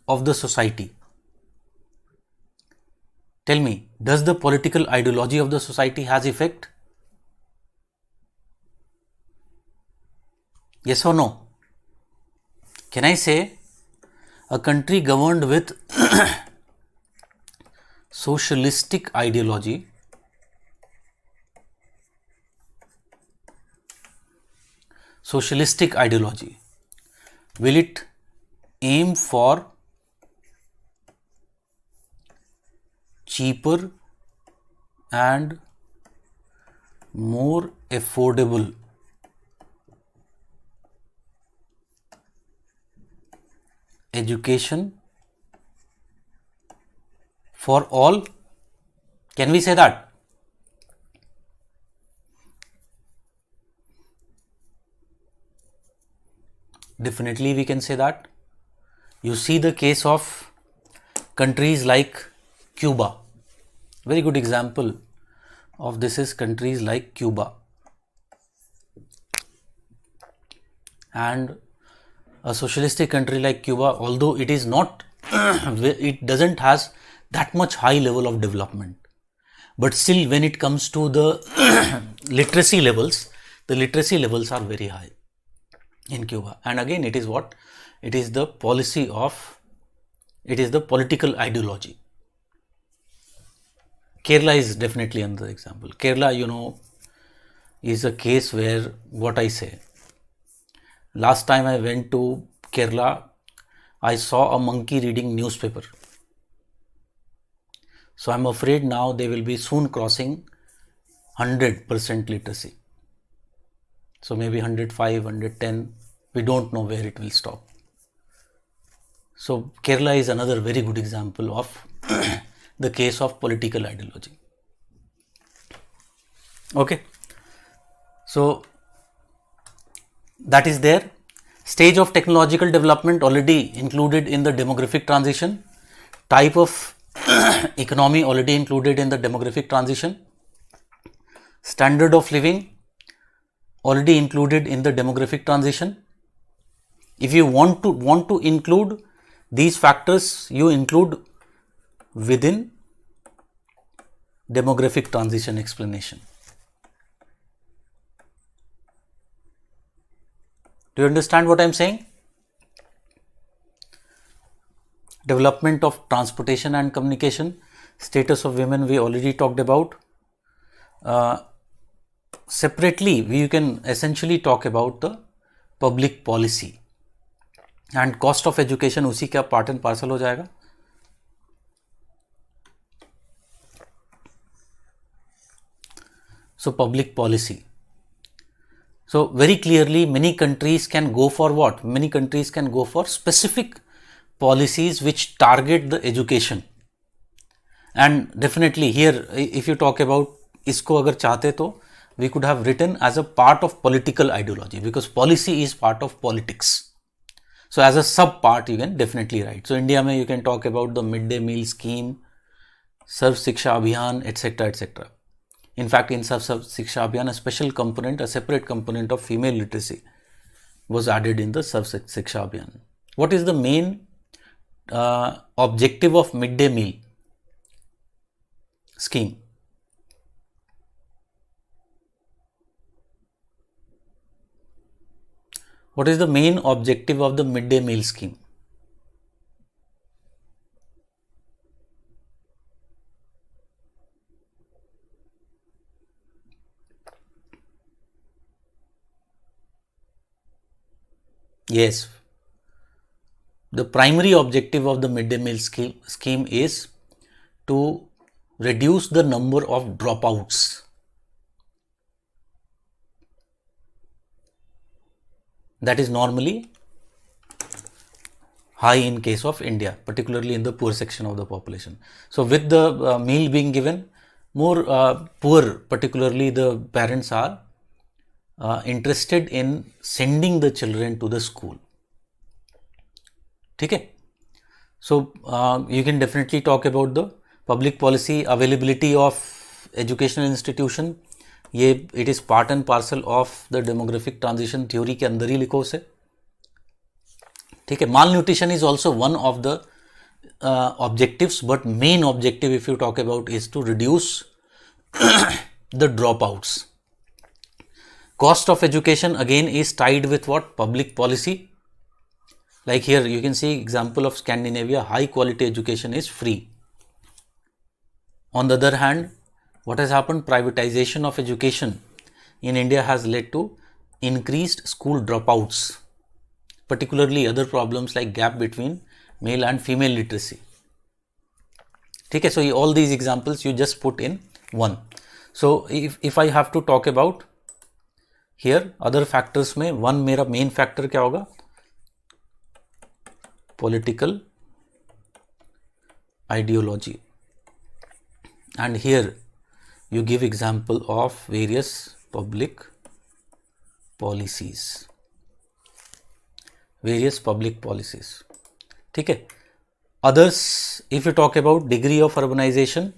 of the society, tell me, does the political ideology of the society has effect? Yes or no? Can I say a country governed with socialistic ideology will it aim for cheaper and more affordable education for all? Can we say that? Definitely we can say that. You see the case of countries like Cuba. Very good example of this is countries like Cuba. And a socialistic country like Cuba, although it is not, it doesn't has that much high level of development, but still when it comes to the literacy levels, the literacy levels are very high in Cuba. And again, it is what? It is the policy of, it is the political ideology. Kerala is definitely another example. Kerala, you know, is a case where what I say. Last time I went to Kerala, I saw a monkey reading newspaper. So I'm afraid now they will be soon crossing 100% literacy. So maybe 105, 110, we don't know where it will stop. So Kerala is another very good example of the case of political ideology. Okay. So that is there. Stage of technological development already included in the demographic transition. Type of economy already included in the demographic transition. Standard of living already included in the demographic transition. If you want to include these factors, you include within demographic transition explanation. Do you understand what I am saying? Development of transportation and communication, status of women we already talked about. Separately, we can essentially talk about the public policy and cost of education. उसी का part and parcel हो जाएगा. So public policy. So very clearly, many countries can go for what? Many countries can go for specific policies which target the education. And definitely here, if you talk about इसको अगर चाहते तो we could have written as a part of political ideology, because policy is part of politics. So as a sub part you can definitely write. So India mein you can talk about the midday meal scheme, Sarv Shiksha Abhiyan, etc. etc. In fact, in Sarv Shiksha Abhiyan, a special component, a separate component of female literacy was added in the Sarv Shiksha Abhiyan. What is the main objective of midday meal scheme? What is the main objective of the midday meal scheme? Yes, the primary objective of the midday meal scheme is to reduce the number of dropouts. That is normally high in case of India, particularly in the poor section of the population. So with the meal being given, more poor, particularly the parents, are interested in sending the children to the school. Okay. So you can definitely talk about the public policy availability of educational institution. ये it is part and parcel of the demographic transition theory के अंदर ही लिखो उसे. ठीक है. Malnutrition is also one of the objectives, but main objective if you talk about is to reduce the dropouts. Cost of education again is tied with what? Public policy. Like here you can see example of Scandinavia, high quality education is free. On the other hand, what has happened? Privatization of education in India has led to increased school dropouts, particularly other problems like gap between male and female literacy. Okay, so all these examples you just put in one. So if I have to talk about here other factors में one मेरा main factor क्या होगा? Political ideology. And here you give example of various public policies. Various public policies. ठीक है. Others, if you talk about degree of urbanization,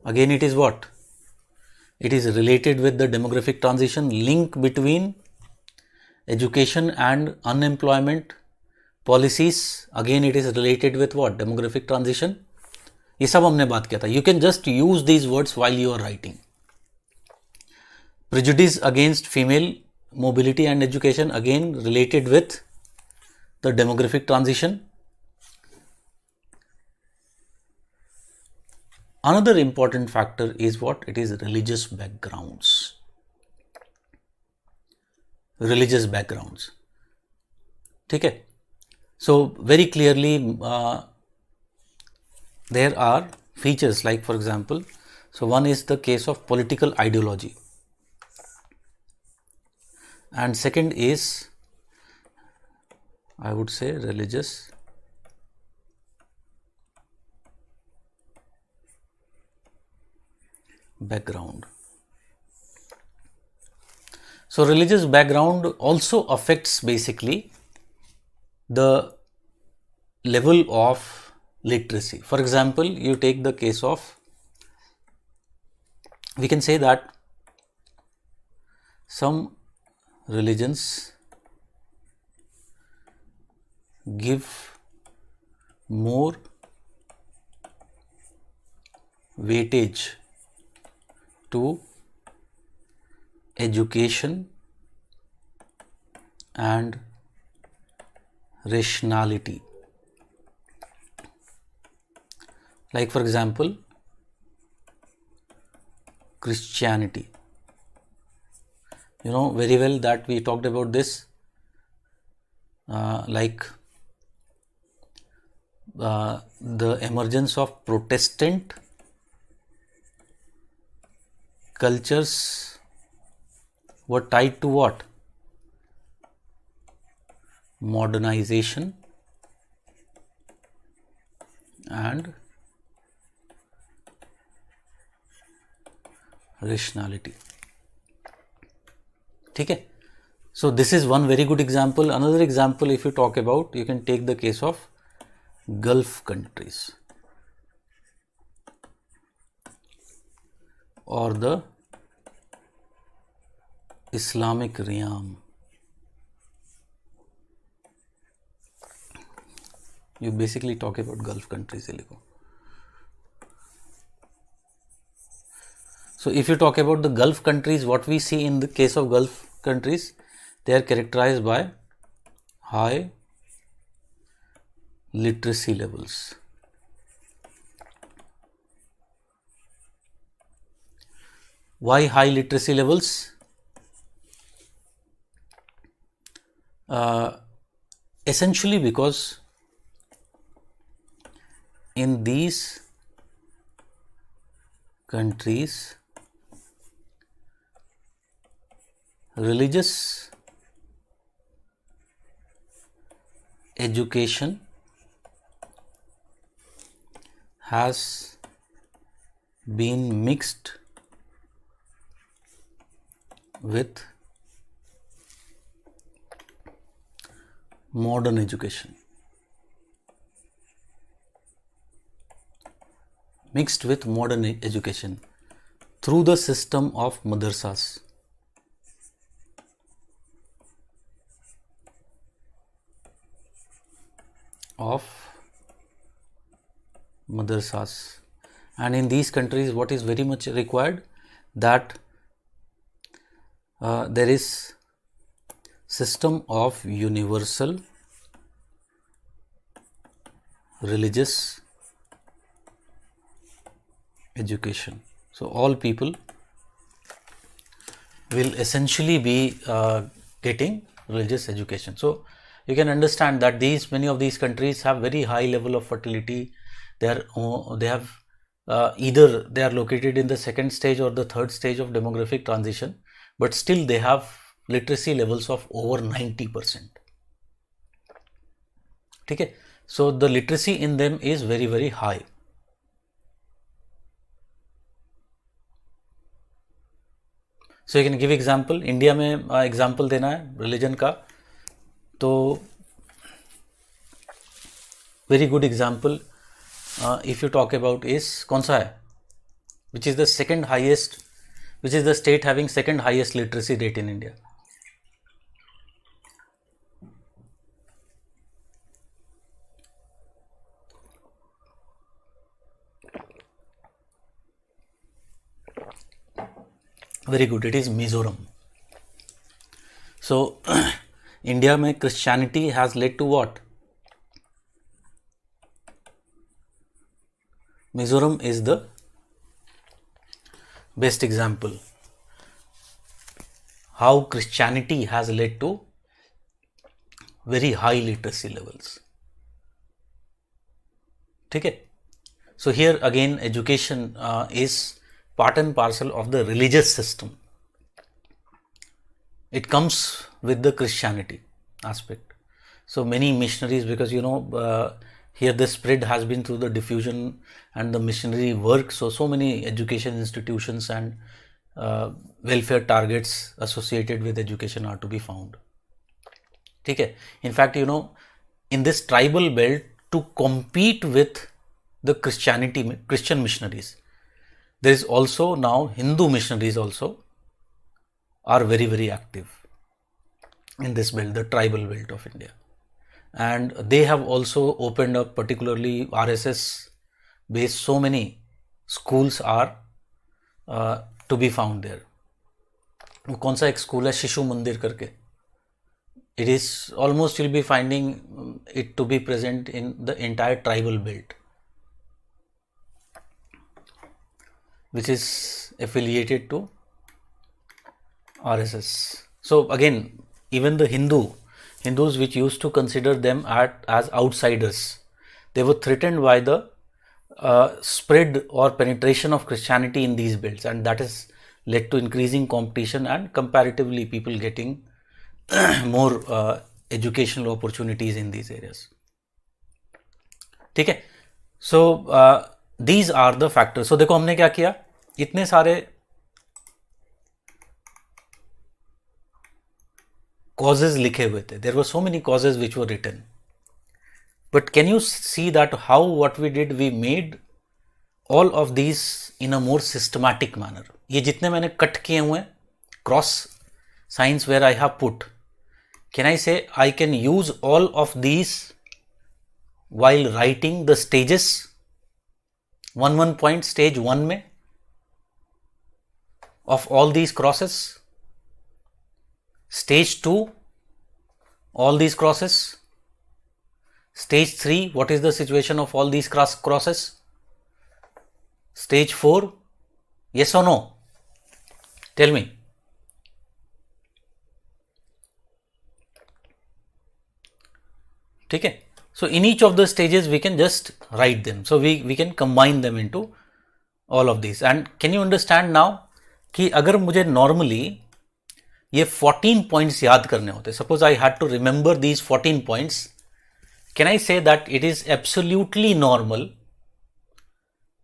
again it is what? It is related with the demographic transition, link between education and unemployment policies. Again it is related with what? Demographic transition. ये सब हमने बात किया था. You can just use these words while you are writing. Prejudice against female mobility and education, again related with the demographic transition. Another important factor is what? It is religious backgrounds. Religious backgrounds. ठीक है. So very clearly there are features like, for example, so one is the case of political ideology, and second is, I would say, religious background. So religious background also affects basically the level of literacy. For example, you take the case of, we can say that some religions give more weightage to education and rationality. Like for example, Christianity. You know very well that we talked about this, the emergence of Protestant cultures were tied to what? Modernization and rationality. ठीक है. So this is one very good example. Another example, if you talk about, you can take the case of Gulf countries or the Islamic realm. You basically talk about Gulf countries. So if you talk about the Gulf countries, what we see in the case of Gulf countries, they are characterized by high literacy levels. Why high literacy levels? essentially because in these countries religious education has been mixed with modern education. Mixed with modern education through the system of madrasas. And in these countries what is very much required, that there is system of universal religious education. So all people will essentially be getting religious education. So you can understand that many of these countries have very high level of fertility. They have either they are located in the second stage or the third stage of demographic transition, but still they have literacy levels of over 90%. Okay, so the literacy in them is very very high. So you can give example. India में example देना है religion का, तो very good example if you talk about is कौन सा है, which is the state having second highest literacy rate in India. Very good, it is Mizoram. So India में Christianity has led to what? Mizoram is the best example how Christianity has led to very high literacy levels. Okay, so here again education is part and parcel of the religious system. It comes with the Christianity aspect. So many missionaries, because here the spread has been through the diffusion and the missionary work, so many education institutions and welfare targets associated with education are to be found. Okay, in fact in this tribal belt, to compete with the Christian missionaries, there is also now Hindu missionaries also are very very active in this belt, the tribal belt of India, and they have also opened up, particularly RSS based, so many schools are to be found there. कौन सा एक school है शिशु मंदिर करके, it is almost you'll be finding it to be present in the entire tribal belt, which is affiliated to RSS. So again, even the Hindus which used to consider them as outsiders, they were threatened by the spread or penetration of Christianity in these belts, and that has led to increasing competition and comparatively people getting more educational opportunities in these areas. ठीक है, so these are the factors. So देखो हमने क्या किया, इतने सारे causes लिखे हुए थे. There were so many causes which were written. But can you see that how what we did, we made all of these in a more systematic manner. ये जितने मैंने कट किए हुए cross signs where I have put, can I say I can use all of these while writing the stages, one point stage 1 में of all these crosses, stage 2 all these crosses, stage 3 what is the situation of all these crosses, stage 4, yes or no, tell me. ठीक है. So in each of the stages we can just write them. So we can combine them into all of these. And can you understand now कि अगर मुझे normally ये 14 points याद करने होते, suppose I had to remember these 14 points, can I say that it is absolutely normal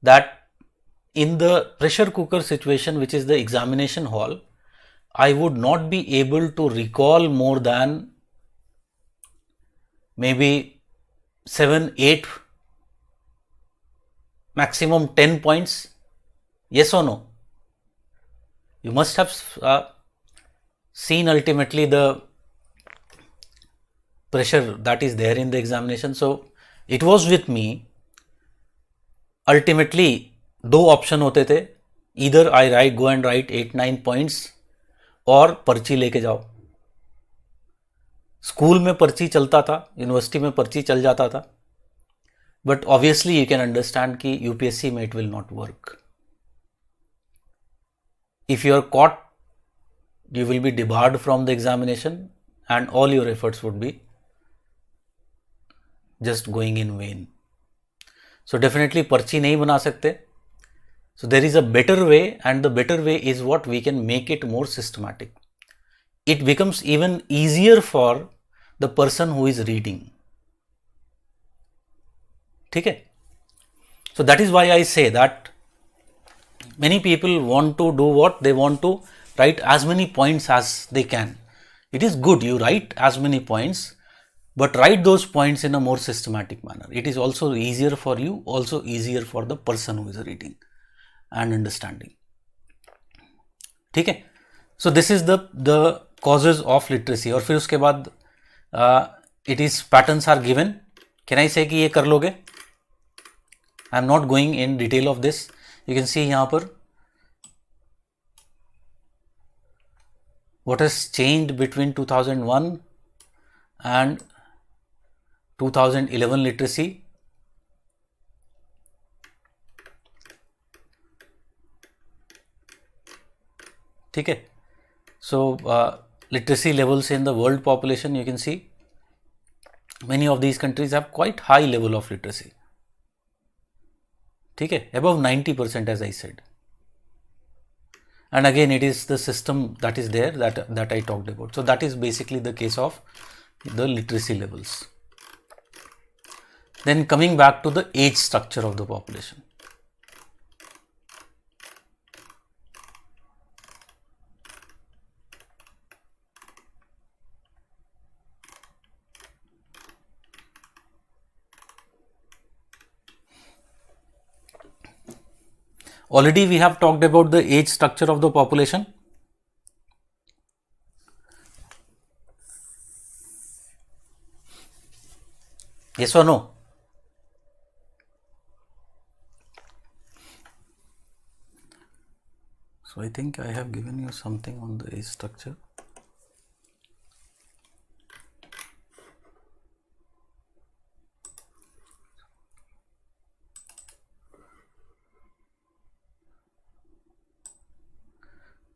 that in the pressure cooker situation, which is the examination hall, I would not be able to recall more than maybe 7, 8, maximum 10 points? Yes or no? You must have seen ultimately the pressure that is there in the examination. So it was with me. Ultimately, दो option होते थे, either I write go and write 8-9 points और पर्ची लेके जाओ. School में पर्ची चलता था, यूनिवर्सिटी में पर्ची चल जाता था, but obviously you can understand कि यूपीएससी में it will not work. If you are caught, you will be debarred from the examination and all your efforts would be just going in vain. So definitely पर्ची नहीं बना सकते. So there is a better way, and the better way is what we can make it more systematic. It becomes even easier for the person who is reading. ठीक है. So that is why I say that many people want to do what? They want to write as many points as they can. It is good you write as many points, but write those points in a more systematic manner. It is also easier for you, also easier for the person who is reading and understanding. ठीक है. So this is the causes of literacy. और फिर उसके बाद it is patterns are given. Can I say कि ये कर लोगे? I am not going in detail of this. You can see यहाँ पर what has changed between 2001 and 2011 literacy. ठीक है. So literacy levels in the world population, you can see many of these countries have quite high level of literacy. ठीक है, above 90% as I said. And again it is the system that is there that I talked about. So that is basically the case of the literacy levels. Then coming back to the age structure of the population. Already we have talked about the age structure of the population. Yes or no? So I think I have given you something on the age structure.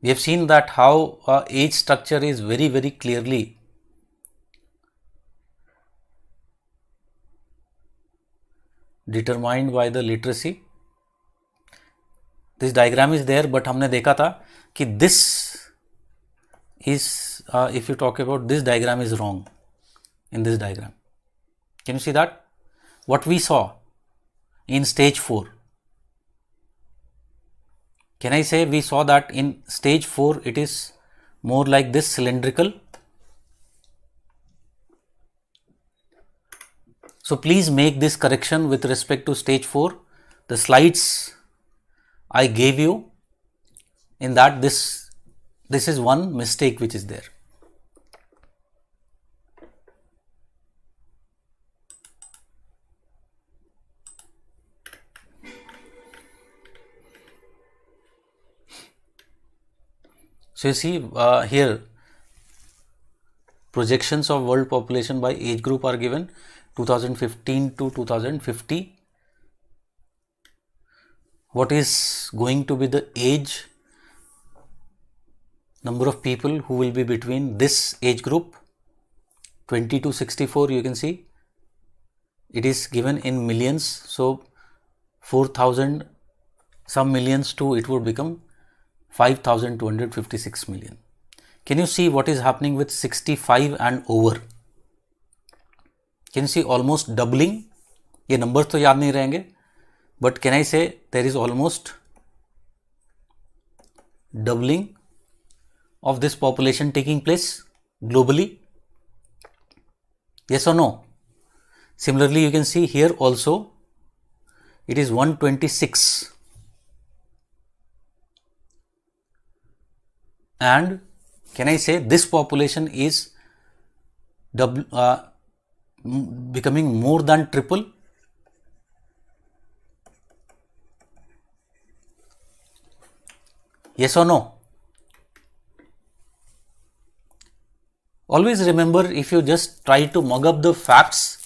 We have seen that how age structure is very, very clearly determined by the literacy. This diagram is there, but हमने देखा था कि this is if you talk about this diagram is wrong in this diagram. Can you see that? What we saw in stage 4. Can I say we saw that in stage 4 it is more like this cylindrical? So please make this correction with respect to stage 4. The slides I gave you, in that this is one mistake which is there. So you see here projections of world population by age group are given 2015 to 2050. What is going to be the age number of people who will be between this age group 20 to 64, you can see it is given in millions, so 4,000 some millions to it would become 5,256 million. Can you see what is happening with 65 and over? Can you see almost doubling? ये numbers तो याद नहीं रहेंगे, but can I say there is almost doubling of this population taking place globally? Yes or no? Similarly, you can see here also it is 126, and can I say this population is becoming more than triple? Yes or no? Always remember, if you just try to mug up the facts,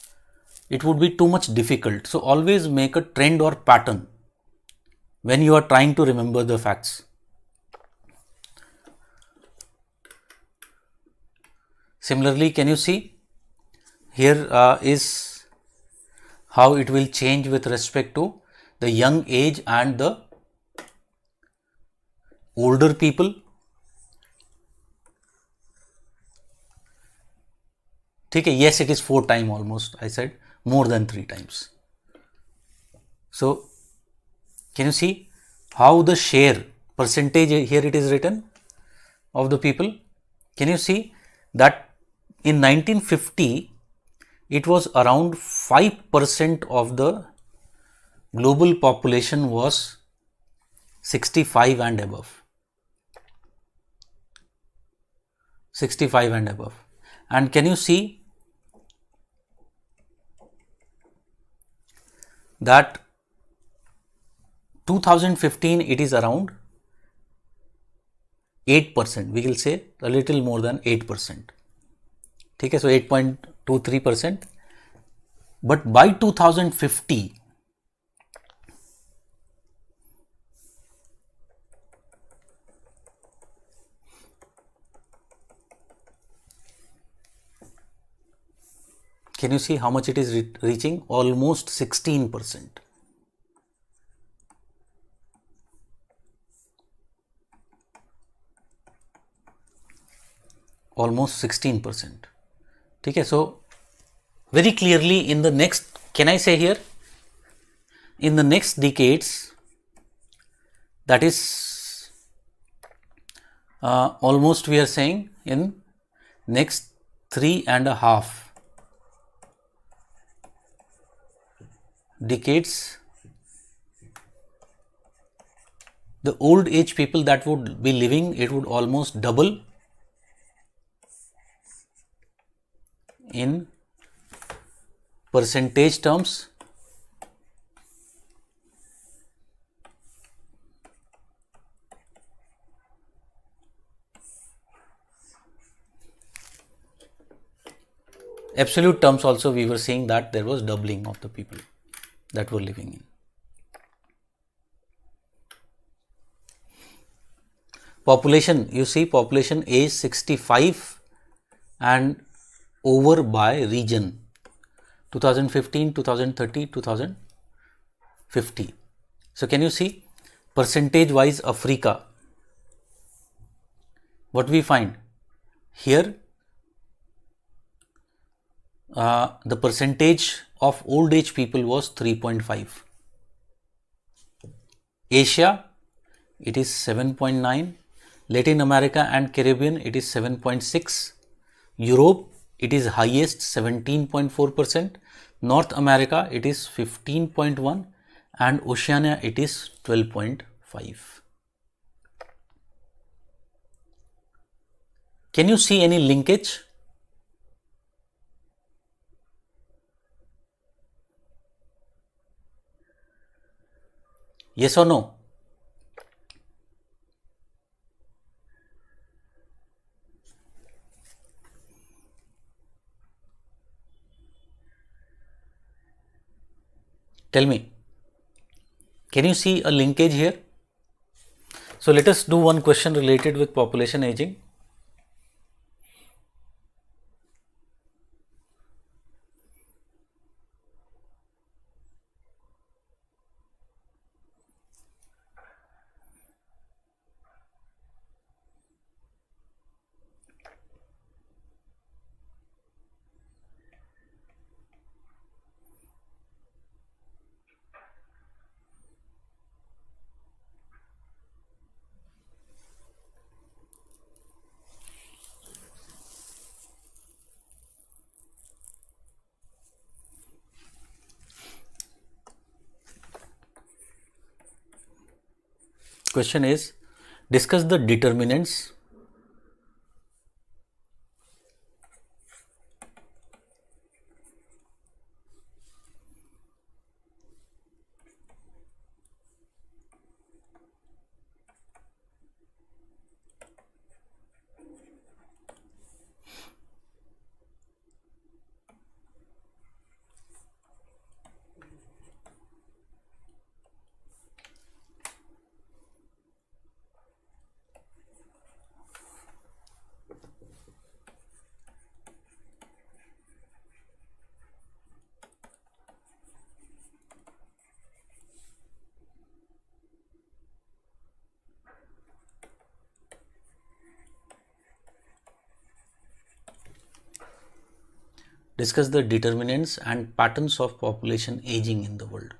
it would be too much difficult. So always make a trend or pattern when you are trying to remember the facts. Similarly, can you see here is how it will change with respect to the young age and the older people. Okay, yes, it is 4 times almost. I said more than 3 times. So can you see how the share percentage here it is written of the people? Can you see that in 1950 it was around 5% of the global population was 65 and above. 65 and above. And can you see that 2015 it is around 8%, we will say a little more than 8%. Okay, so 8.23%. But by 2050, can you see how much it is reaching? Almost 16%. Almost 16%. Okay, so very clearly in the next, can I say here, in the next decades, that is almost we are saying in next 3.5 decades, the old age people that would be living, it would almost double in percentage terms. Absolute terms also we were saying that there was doubling of the people that were living in. Population, you see population age 65 and over by region, 2015, 2030, 2050. So can you see percentage wise Africa, what we find here, the percentage of old age people was 3.5. Asia, it is 7.9. Latin America and Caribbean, it is 7.6. Europe, it is highest 17.4%. North America, it is 15.1, and Oceania, it is 12.5. Can you see any linkage? Yes or no? Tell me, can you see a linkage here? So let us do one question related with population aging. Question is, discuss the determinants. Discuss the determinants and patterns of population aging in the world.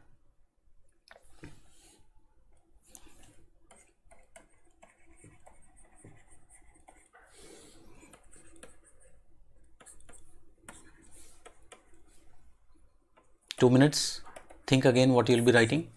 Two minutes. Think again what you'll be writing.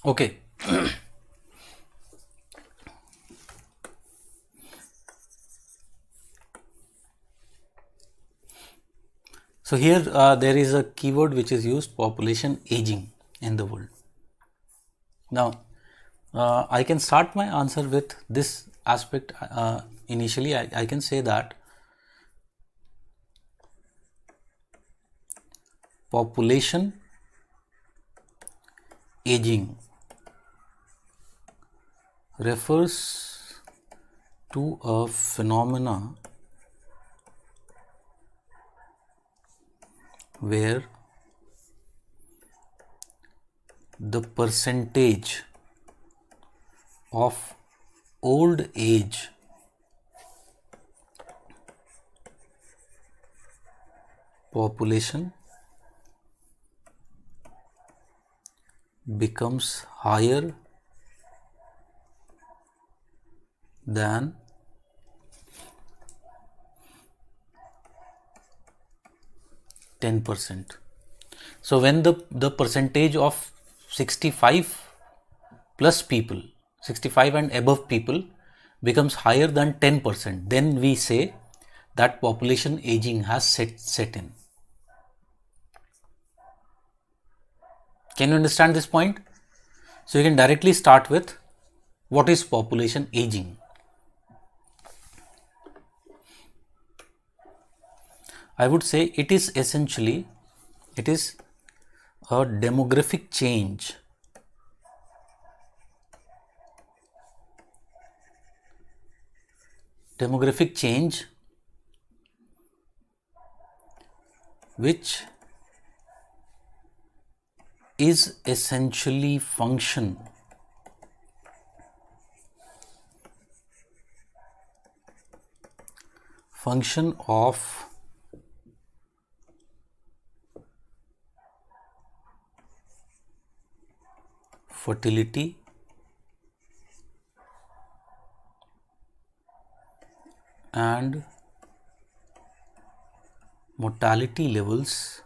Okay. So here there is a keyword which is used, population aging in the world. Now I can start my answer with this aspect. Initially I can say that population aging refers to a phenomena where the percentage of old age population becomes higher than 10%. So when the percentage of 65 plus people, 65 and above people becomes higher than 10%, then we say that population aging has set in. Can you understand this point? So you can directly start with what is population aging. I would say it is essentially, it is a demographic change which is essentially function of fertility and mortality levels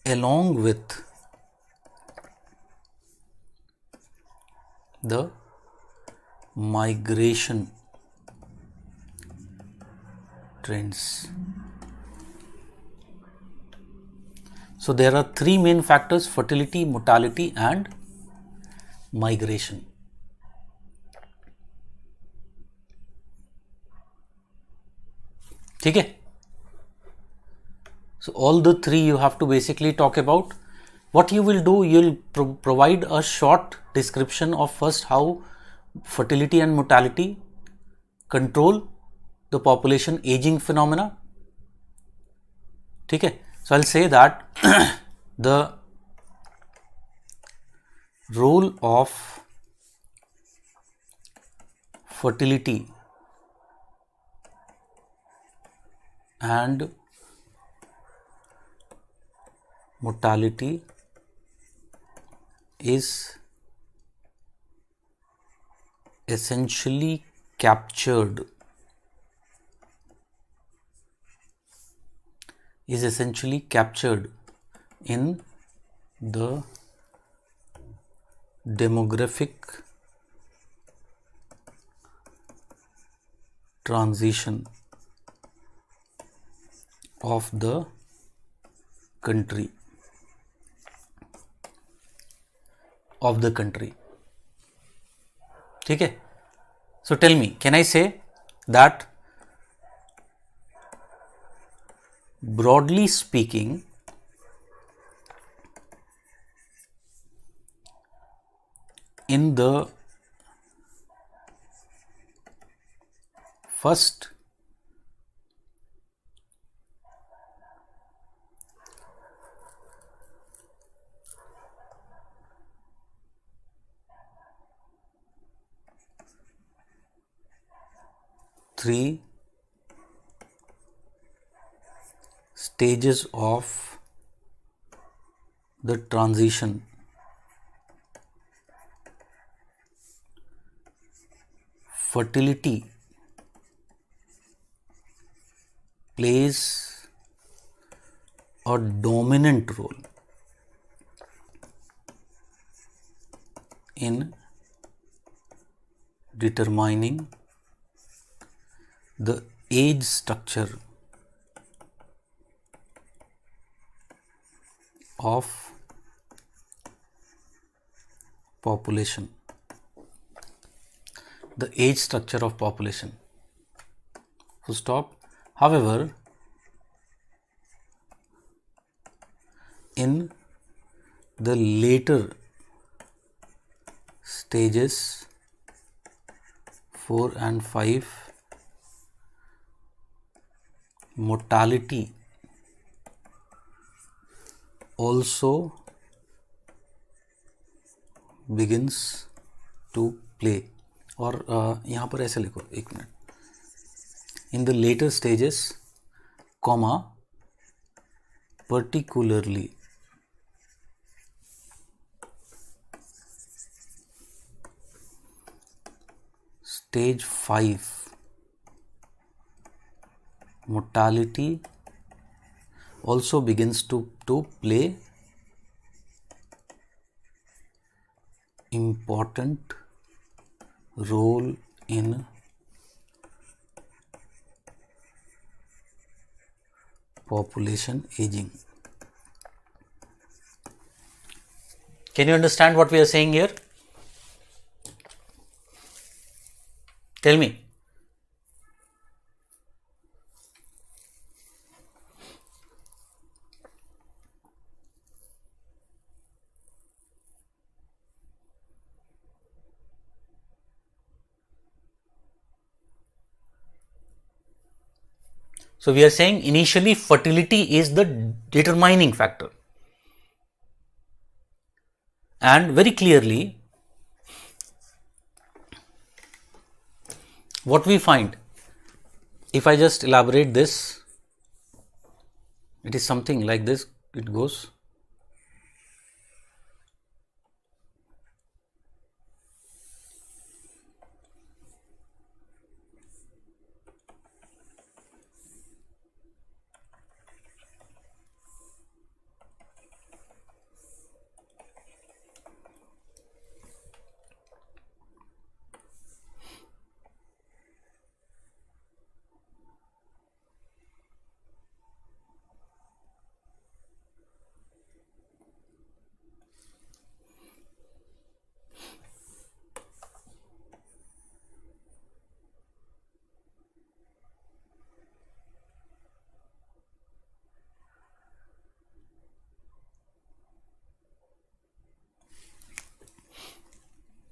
along with the migration trends. So there are three main factors: fertility, mortality and migration. ठीक है? So all the three you have to basically talk about. What you will do, you'll provide a short description of first how fertility and mortality control the population aging phenomena. ठीक है? So I'll say that the role of fertility and mortality is essentially captured in the demographic transition of the country. ठीक है? So tell me, can I say that broadly speaking, in the first three stages of the transition, fertility plays a dominant role in determining the age structure of population. Full stop. However, in the later stages 4 and 5, mortality also begins to play और यहाँ पर ऐसे लिखो, एक minute, in the later stages comma particularly stage 5 mortality also begins to play important role in population aging. Can you understand what we are saying here? Tell me. So we are saying initially fertility is the determining factor, and very clearly what we find, if I just elaborate this, it is something like this. It goes,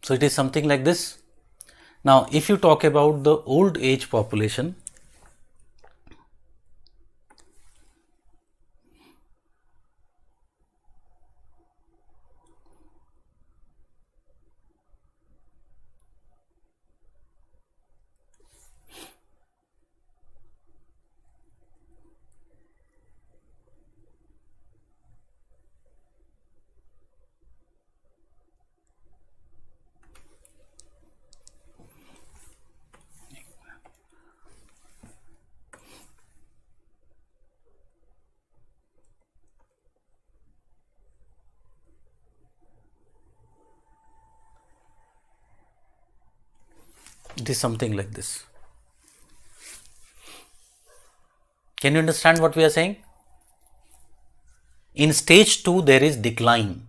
so it is something like this. Now if you talk about the old age population, it is something like this. Can you understand what we are saying? In stage 2 there is decline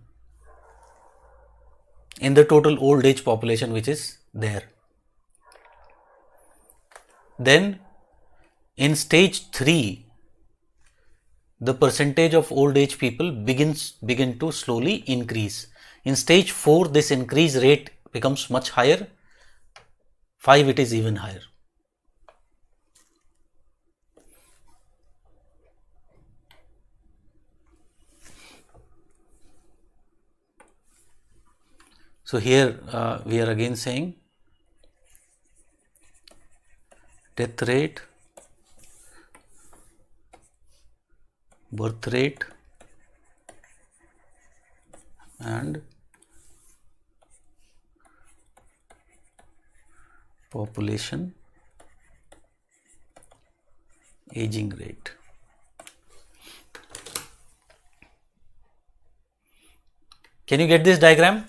in the total old age population which is there. Then in stage 3 the percentage of old age people begin to slowly increase. In stage 4 this increase rate becomes much higher. 5 it is even higher. So here we are again saying death rate, birth rate, and population aging rate. Can you get this diagram?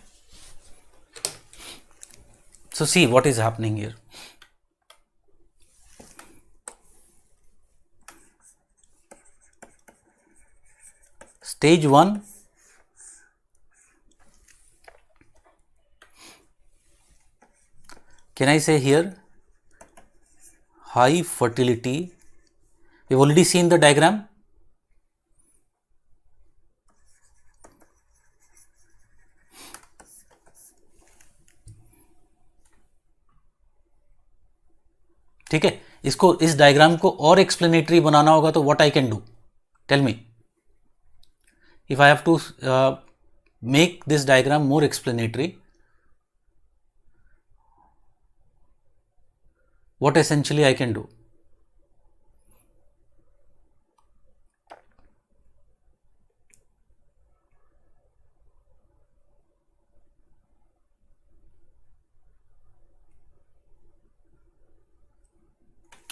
So see what is happening here. Stage 1, can I say here high fertility? We've already seen the diagram. ठीक है, इसको इस diagram को और explanatory बनाना होगा तो what I can do, tell me. If I have to make this diagram more explanatory, what essentially I can do?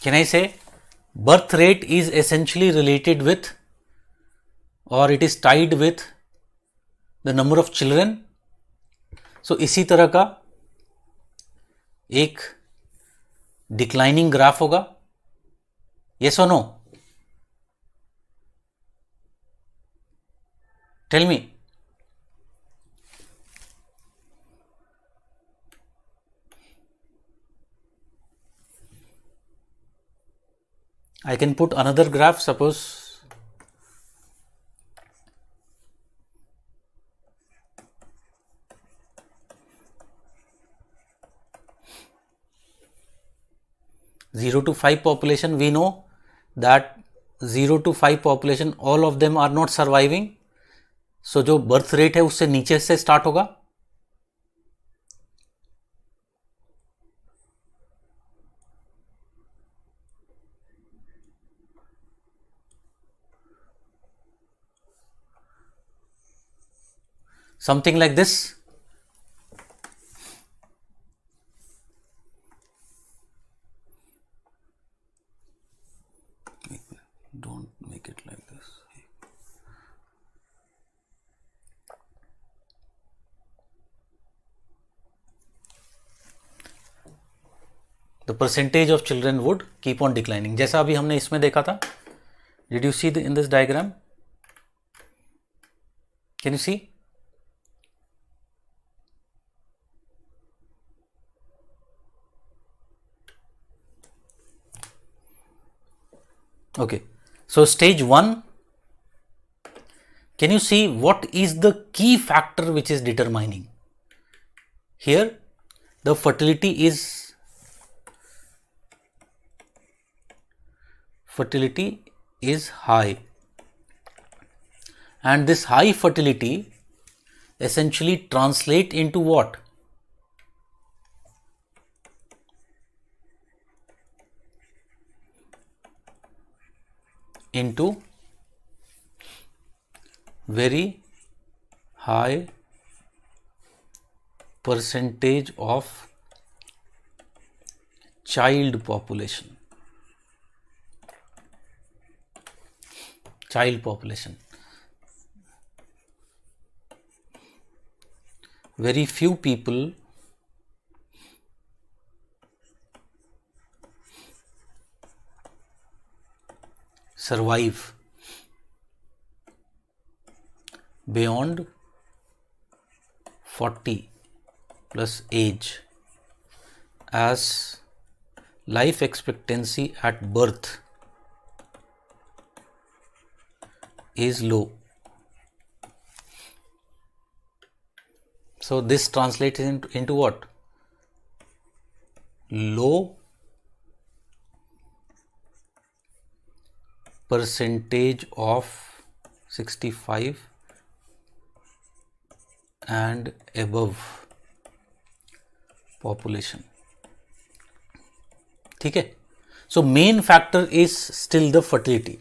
Can I say birth rate is essentially related with, or it is tied with, the number of children? So इसी तरह का एक declining graph होगा. Yes or no? Tell me. I can put another graph, suppose zero to 5 population. We know that 0 to 5 population, all of them are not surviving. So जो birth rate है उससे नीचे से start होगा. Something like this. Don't make it like this. The percentage of children would keep on declining. जैसा अभी हमने इसमें देखा था. Did you see in this diagram? Can you see? Okay, so stage 1, can you see what is the key factor which is determining? Here the fertility is high, and this high fertility essentially translate into what? Into very high percentage of child population. Very few people survive beyond 40 plus age, as life expectancy at birth is low. So this translates into what? Low percentage of 65 and above population. ठीक है. So main factor is still the fertility,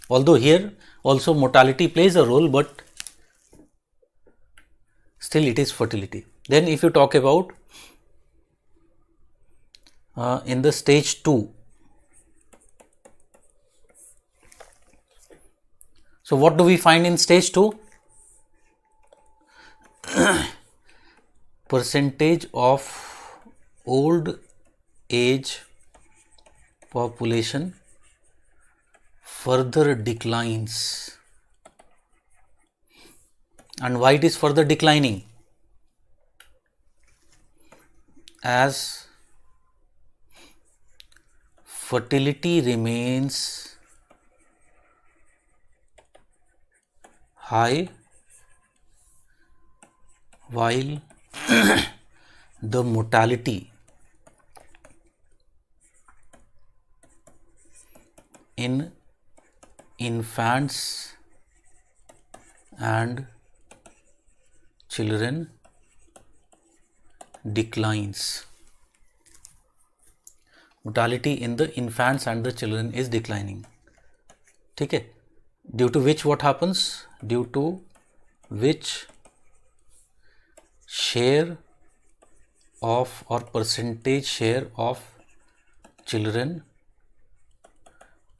although here also mortality plays a role, but still it is fertility. Then if you talk about in the stage 2, so what do we find in stage 2? Percentage of old age population further declines. And why it is further declining? As fertility remains high while the mortality in infants and children declines. mortality in the infants and the children is declining. ठीक है, due to which what happens? Due to which share of or percentage share of children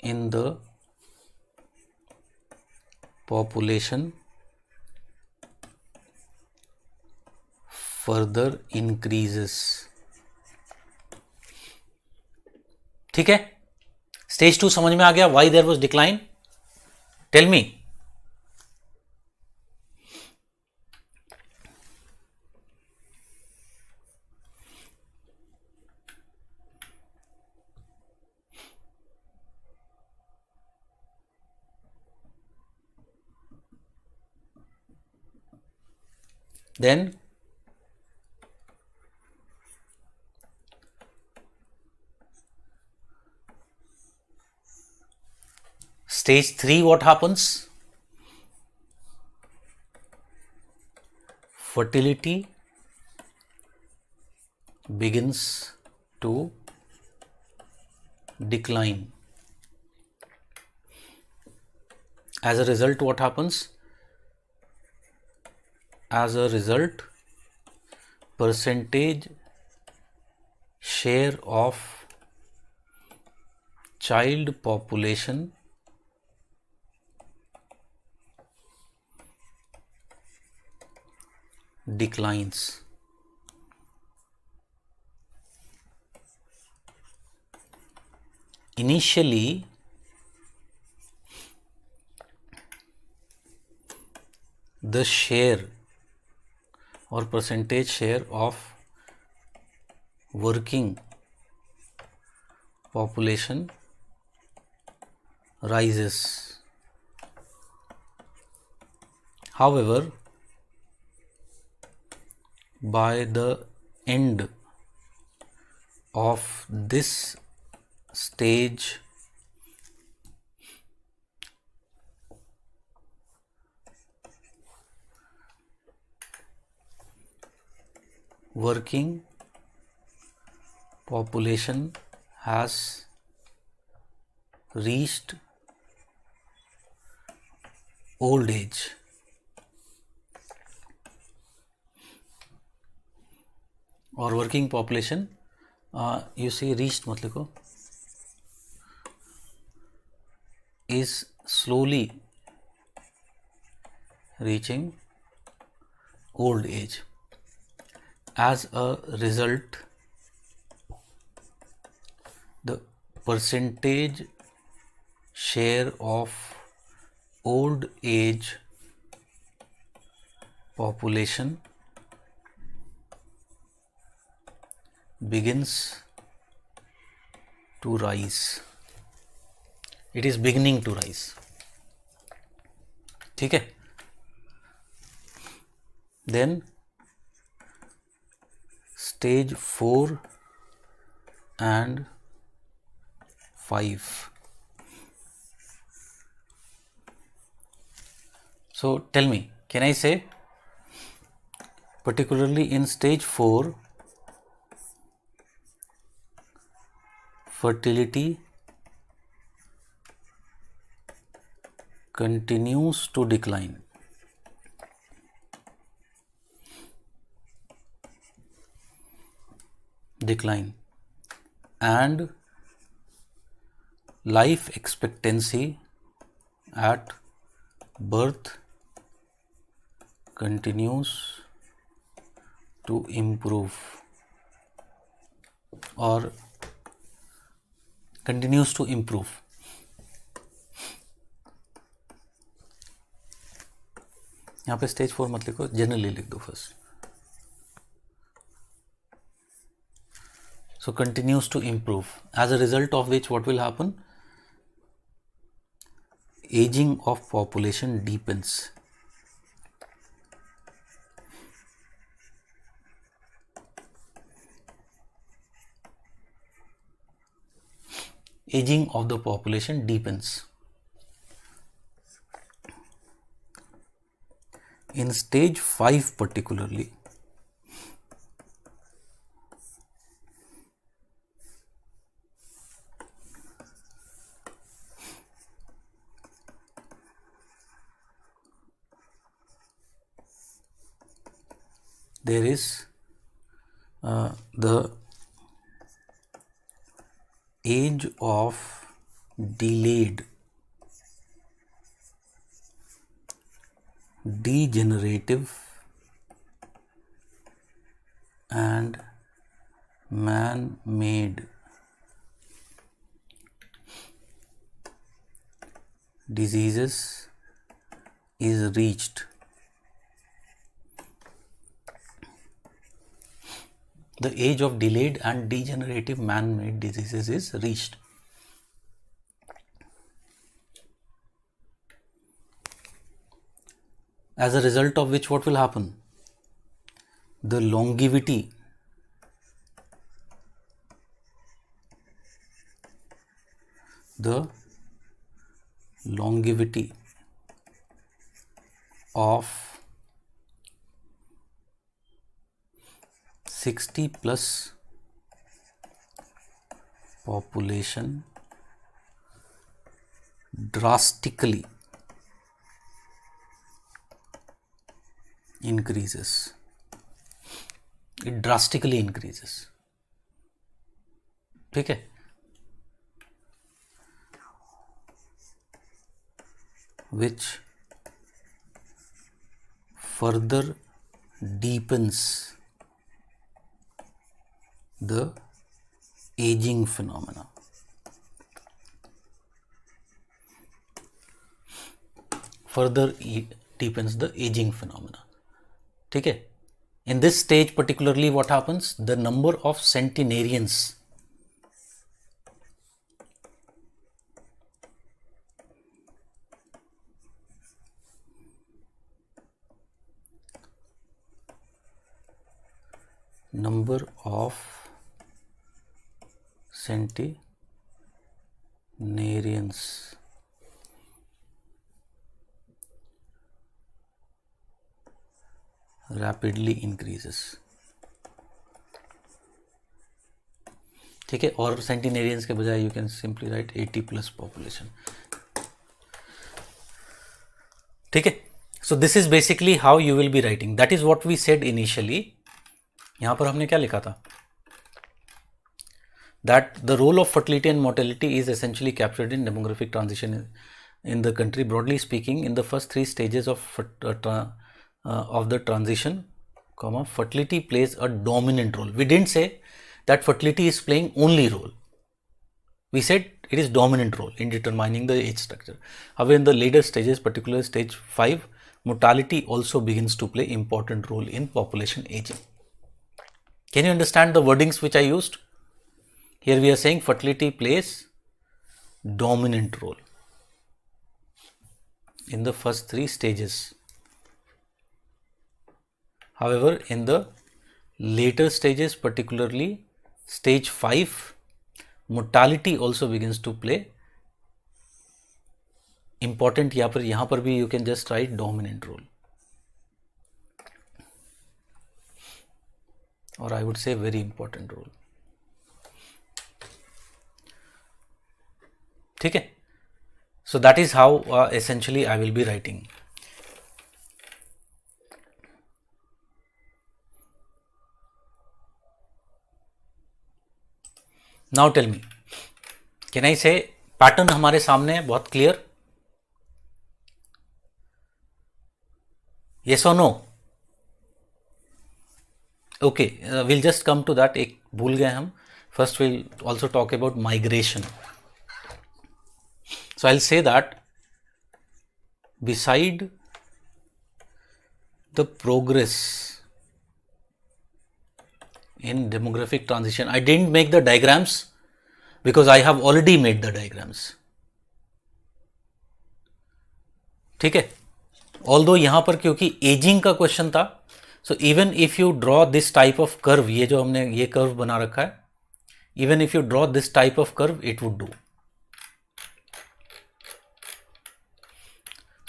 in the population further increases. ठीक है, stage 2 समझ में आ गया? Why there was decline? Tell me. Then stage 3 what happens? Fertility begins to decline. As a result what happens? As a result, percentage share of child population declines. Initially, the share or percentage share of working population rises. However, by the end of this stage, working population has reached old age. और working population you see reached मत लिखो, is slowly reaching old age. As a result, the percentage share of old age population begins to rise. It is beginning to rise. ठीक है. Then stage 4 and 5. So tell me, can I say particularly in stage 4 fertility continues to decline? And life expectancy at birth continues to improve or continues to improve. यहाँ पे stage 4 मत लिखो, generally लिख दो first. So continues to improve, as a result of which what will happen? Aging of population deepens. Aging of the population deepens. In stage 5 particularly, there is the age of delayed degenerative and man-made diseases is reached. The age of delayed and degenerative man-made diseases is reached. As a result of which, what will happen? The longevity of 60 plus population drastically increases. It drastically increases. ठीक है, which further deepens the aging phenomena. Further deepens the aging phenomena. ठीक है. In this stage particularly, what happens? The number of centenarians rapidly increases. ठीक है. और centenarians के बजाय you can simply write 80 plus population. ठीक है. So this is basically how you will be writing. That is what we said initially. यहां पर हमने क्या लिखा था? That the role of fertility and mortality is essentially captured in demographic transition in the country. Broadly speaking, in the first 3 stages of the transition, fertility plays a dominant role. We didn't say that fertility is playing only role. We said it is dominant role in determining the age structure. However, in the later stages, particularly stage 5, mortality also begins to play important role in population aging. Can you understand the wordings which I used? Here we are saying fertility plays dominant role in the first 3 stages. However, in the later stages, particularly stage 5, mortality also begins to play important. यहाँ पर भी you can just write dominant role, or I would say very important role. ठीक है. So that is how essentially I will be writing. Now tell me, can I say pattern हमारे सामने है बहुत clear? Yes or no? Okay, we'll just come to that. एक भूल गए हम. First we'll also talk about migration. So I'll say that beside the progress in demographic transition, I didn't make the diagrams because I have already made the diagrams. ठीक है. Although यहाँ पर क्योंकि aging का क्वेश्चन था, so even if you draw this type of curve, ये जो हमने ये curve बना रखा है, even if you draw this type of curve, it would do.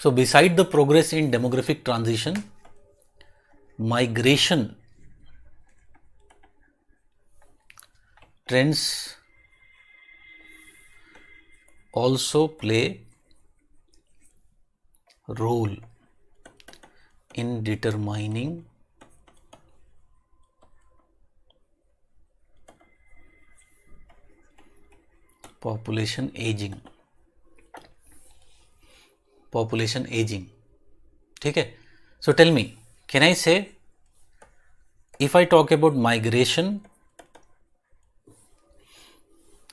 So beside the progress in demographic transition, migration trends also play role in determining population aging, population aging. ठीक है. So tell me, can I say, if I talk about migration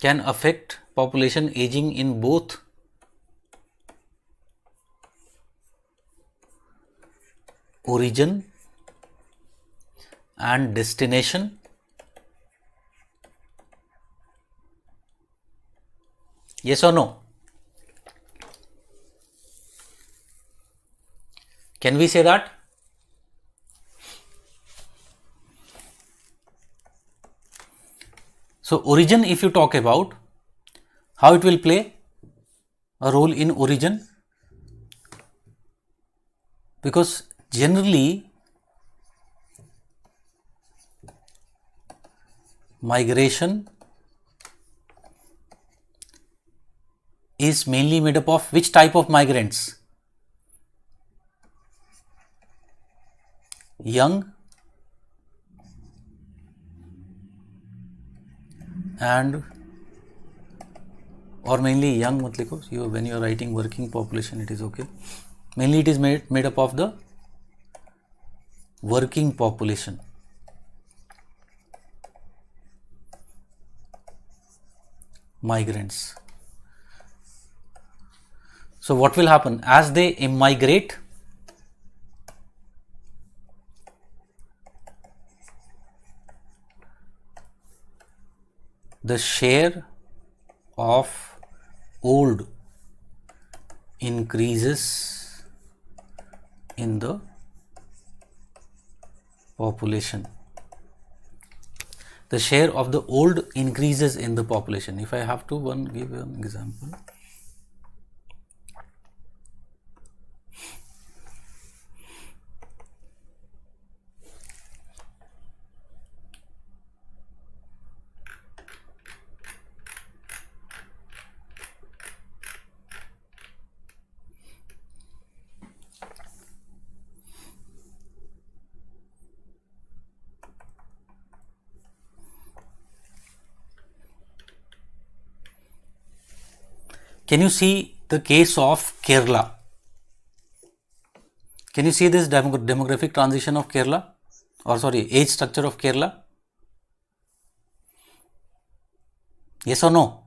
can affect population aging in both origin and destination? Yes or no? Can we say that? So origin, if you talk about, how it will play a role in origin? Because generally migration is mainly made up of which type of migrants? Young and, or mainly young, mat likho, when you are writing working population it is okay. Mainly it is made up of the working population. Migrants. So what will happen? As they immigrate, the share of old increases in the population. The share of the old increases in the population. If I have to give an example. Can you see the case of Kerala? Can you see this demographic transition of Kerala? Or sorry, age structure of Kerala? Yes or no?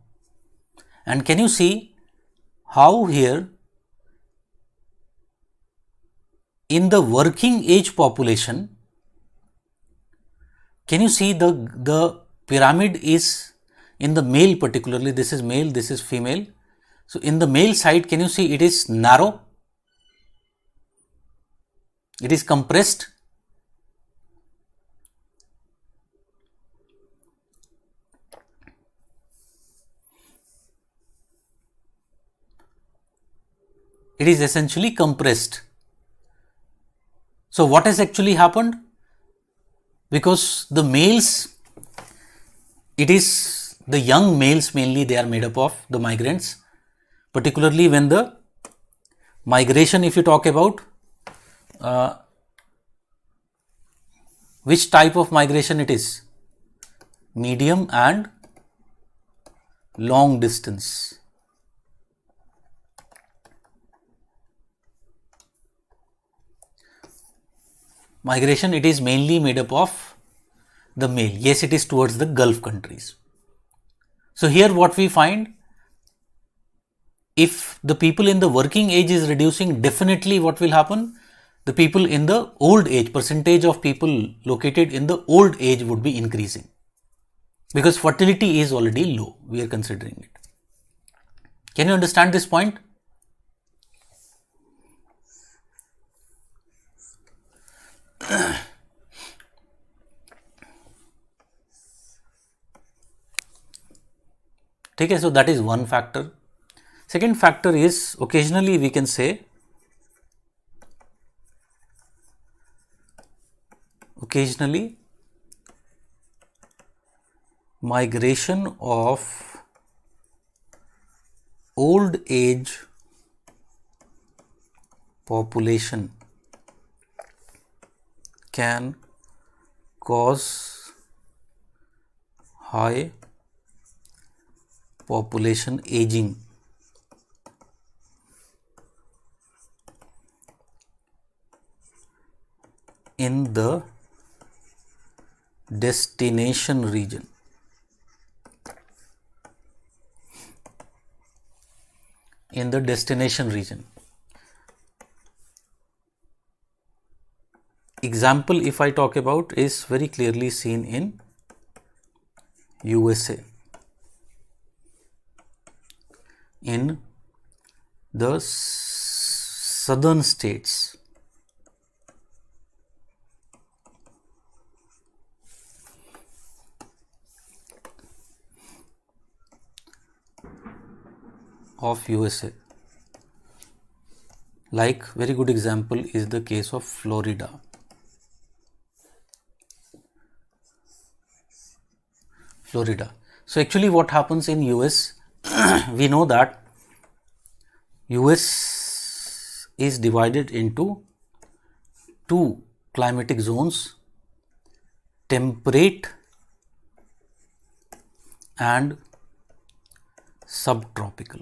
And can you see how here in the working age population, can you see the pyramid is in the male, particularly this is male, this is female. So in the male side, can you see it is narrow? It is compressed. It is essentially compressed. So what has actually happened? Because the males, it is the young males mainly, they are made up of the migrants, particularly when the migration, if you talk about which type of migration it is, medium and long distance. Migration, it is mainly made up of the male. Yes, it is towards the Gulf countries. So here what we find, if the people in the working age is reducing, definitely what will happen? The people in the old age, percentage of people located in the old age would be increasing. Because fertility is already low, we are considering it. Can you understand this point? Okay, so that is one factor. Second factor is, occasionally we can say, occasionally migration of old age population can cause high population aging in the destination region. In the destination region. Example, if I talk about, is very clearly seen in USA. In the southern states. Of USA. Like, very good example is the case of Florida. Florida. So actually what happens in US, we know that US is divided into two climatic zones, temperate and subtropical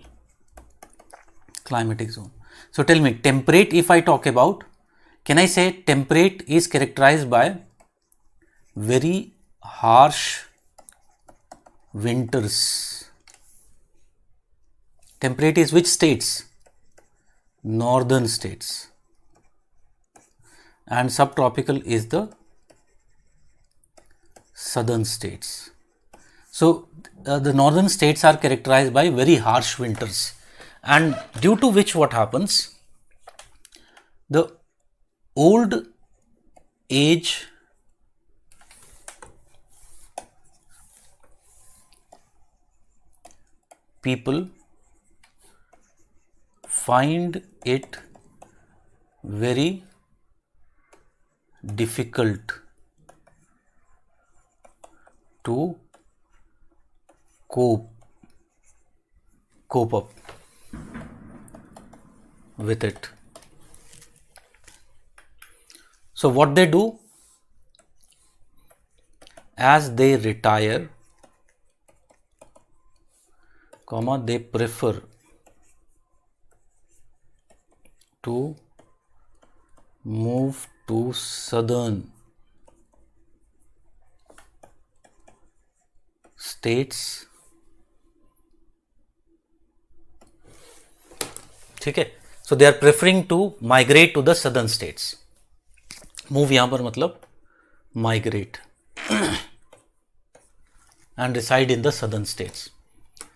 climatic zone. So tell me, temperate, if I talk about, can I say temperate is characterized by very harsh winters? Temperate is which states? Northern states. And subtropical is the southern states. So the northern states are characterized by very harsh winters, and due to which what happens, the old age people find it very difficult to cope up with it. So what they do, as they retire, they prefer to move to southern states. ठीक है, so they are preferring to migrate to the southern states. Move यहाँ पर मतलब migrate and reside in the southern states,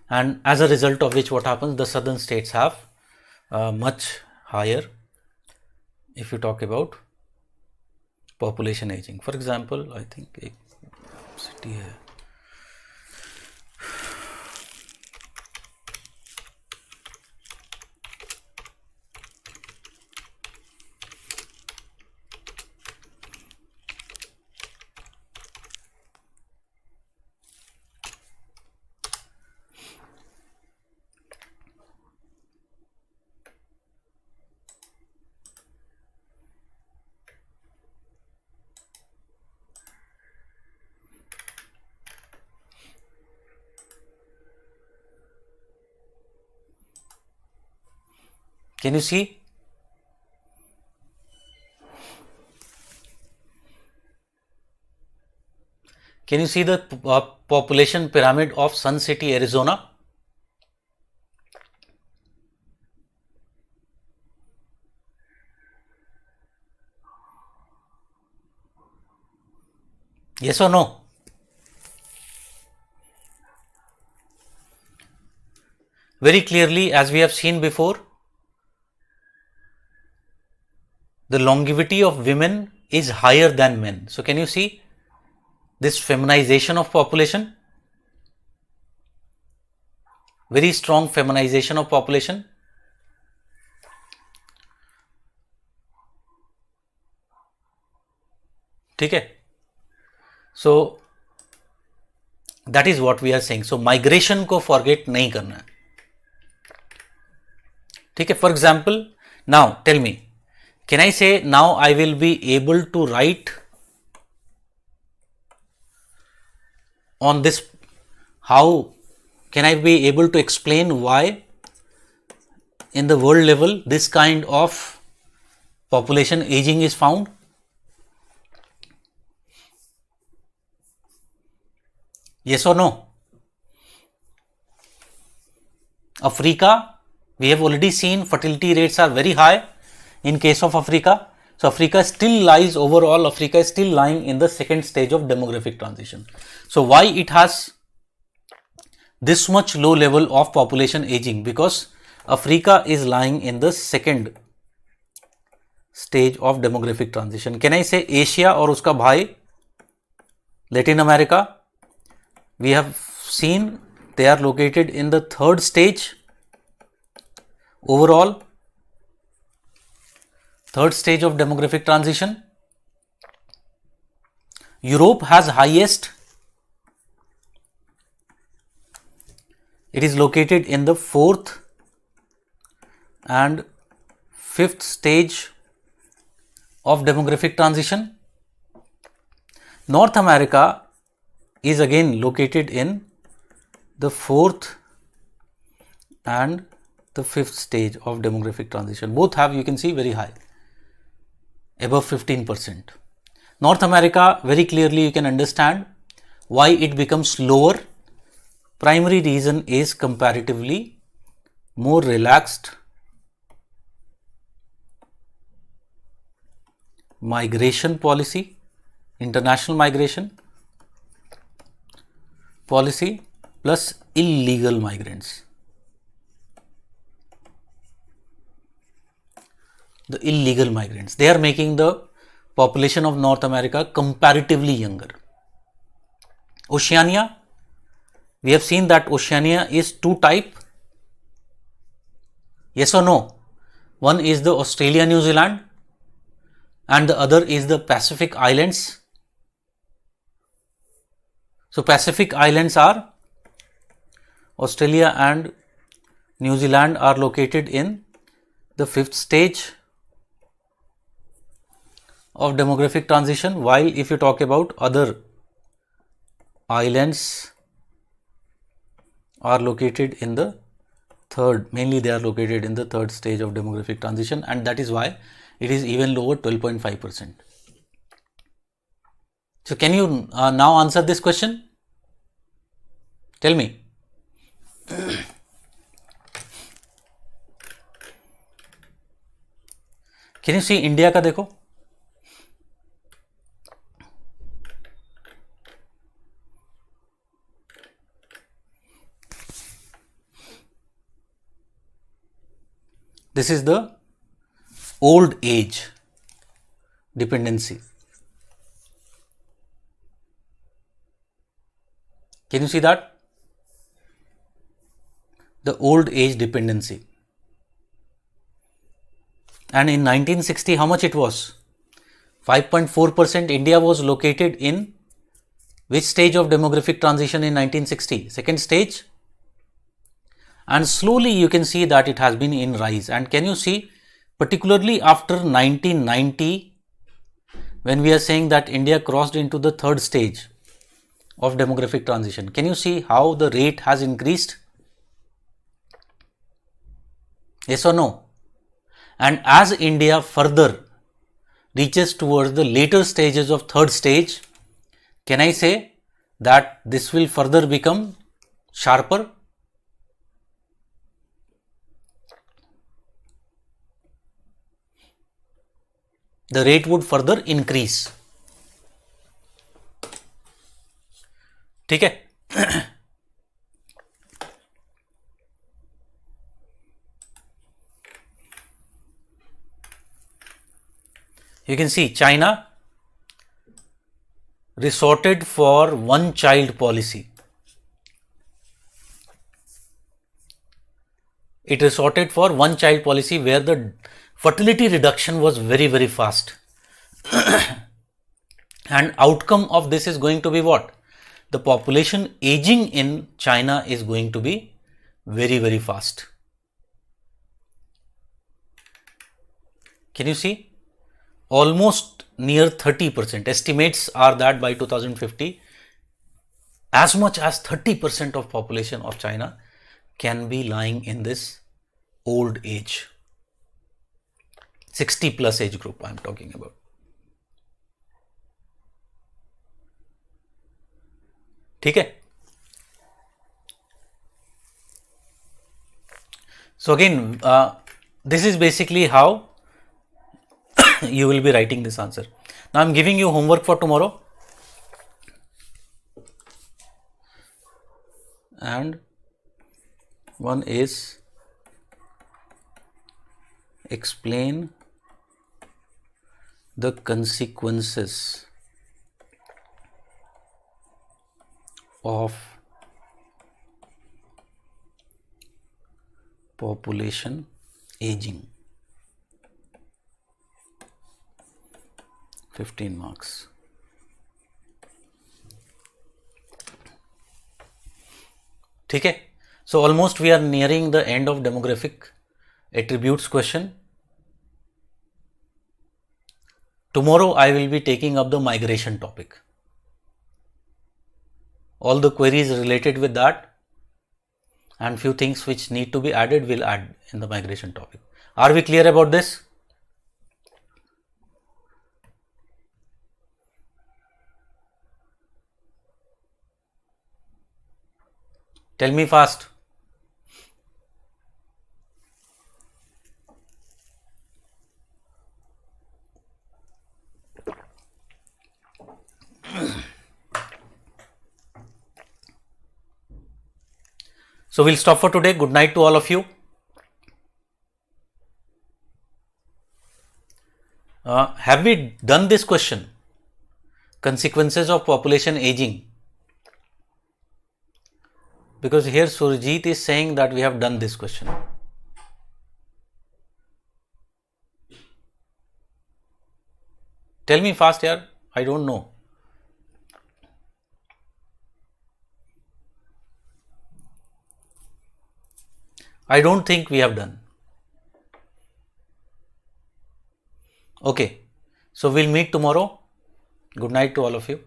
and as a result of which what happens, the southern states have much higher, if you talk about population aging. For example, I think एक city है, can you see? Can you see the population pyramid of Sun City, Arizona? Yes or no? Very clearly, as we have seen before, the longevity of women is higher than men. So can you see this feminization of population? Very strong feminization of population. ठीक है? So that is what we are saying. So migration को forget नहीं करना है. ठीक है? For example, now tell me, can I say now I will be able to write on this, how Can I be able to explain why in the world level this kind of population aging is found? Yes or no? Africa, we have already seen fertility rates are very high in case of Africa. So Africa still lies overall, Africa is still lying in the second stage of demographic transition. So why it has this much low level of population aging? Because Africa is lying in the second stage of demographic transition. Can I say Asia और उसका भाई Latin America? We have seen they are located in the third stage overall, third stage of demographic transition. Europe has highest, it is located in the fourth and fifth stage of demographic transition. North America is again located in the fourth and the fifth stage of demographic transition. Both have, you can see, very high, above 15%. North America, very clearly you can understand why it becomes lower. Primary reason is comparatively more relaxed migration policy, international migration policy plus illegal migrants. The illegal migrants, they are making the population of North America comparatively younger. Oceania, we have seen that Oceania is two type. Yes or no? One is the Australia, New Zealand, and the other is the Pacific Islands. So Pacific Islands are Australia and New Zealand are located in the fifth stage of demographic transition, while if you talk about other islands are located in the third, mainly they are located in the third stage of demographic transition, and that is why it is even lower, 12.5%. So can you now answer this question? Tell me. Can you see India का देखो? This is the old age dependency. Can you see that? The old age dependency. And in 1960, how much it was? 5.4%. India was located in which stage of demographic transition in 1960? Second stage. And slowly you can see that it has been in rise. And can you see, particularly after 1990, when we are saying that India crossed into the third stage of demographic transition, can you see how the rate has increased? Yes or no? And as India further reaches towards the later stages of third stage, can I say that this will further become sharper? The rate would further increase. ठीक है? You can see China resorted for one child policy. It resorted for one child policy where the fertility reduction was very, very fast. And outcome of this is going to be what? The population aging in China is going to be very, very fast. Can you see? Almost near 30%. Estimates are that by 2050, as much as 30% of population of China can be lying in this old age, 60 plus age group I am talking about. ठीक है. So again, this is basically how you will be writing this answer. Now I am giving you homework for tomorrow, and one is explain the consequences of population aging. 15 marks. ठीक है. So almost we are nearing the end of demographic attributes question. Tomorrow I will be taking up the migration topic. All the queries related with that and few things which need to be added will add in the migration topic. Are we clear about this? Tell me fast. So we'll stop for today. Good night to all of you. Have we done this question? Consequences of population aging? Because here Surjit is saying that we have done this question. Tell me fast, yaar. I don't know. I don't think we have done. Okay. So we'll meet tomorrow. Good night to all of you.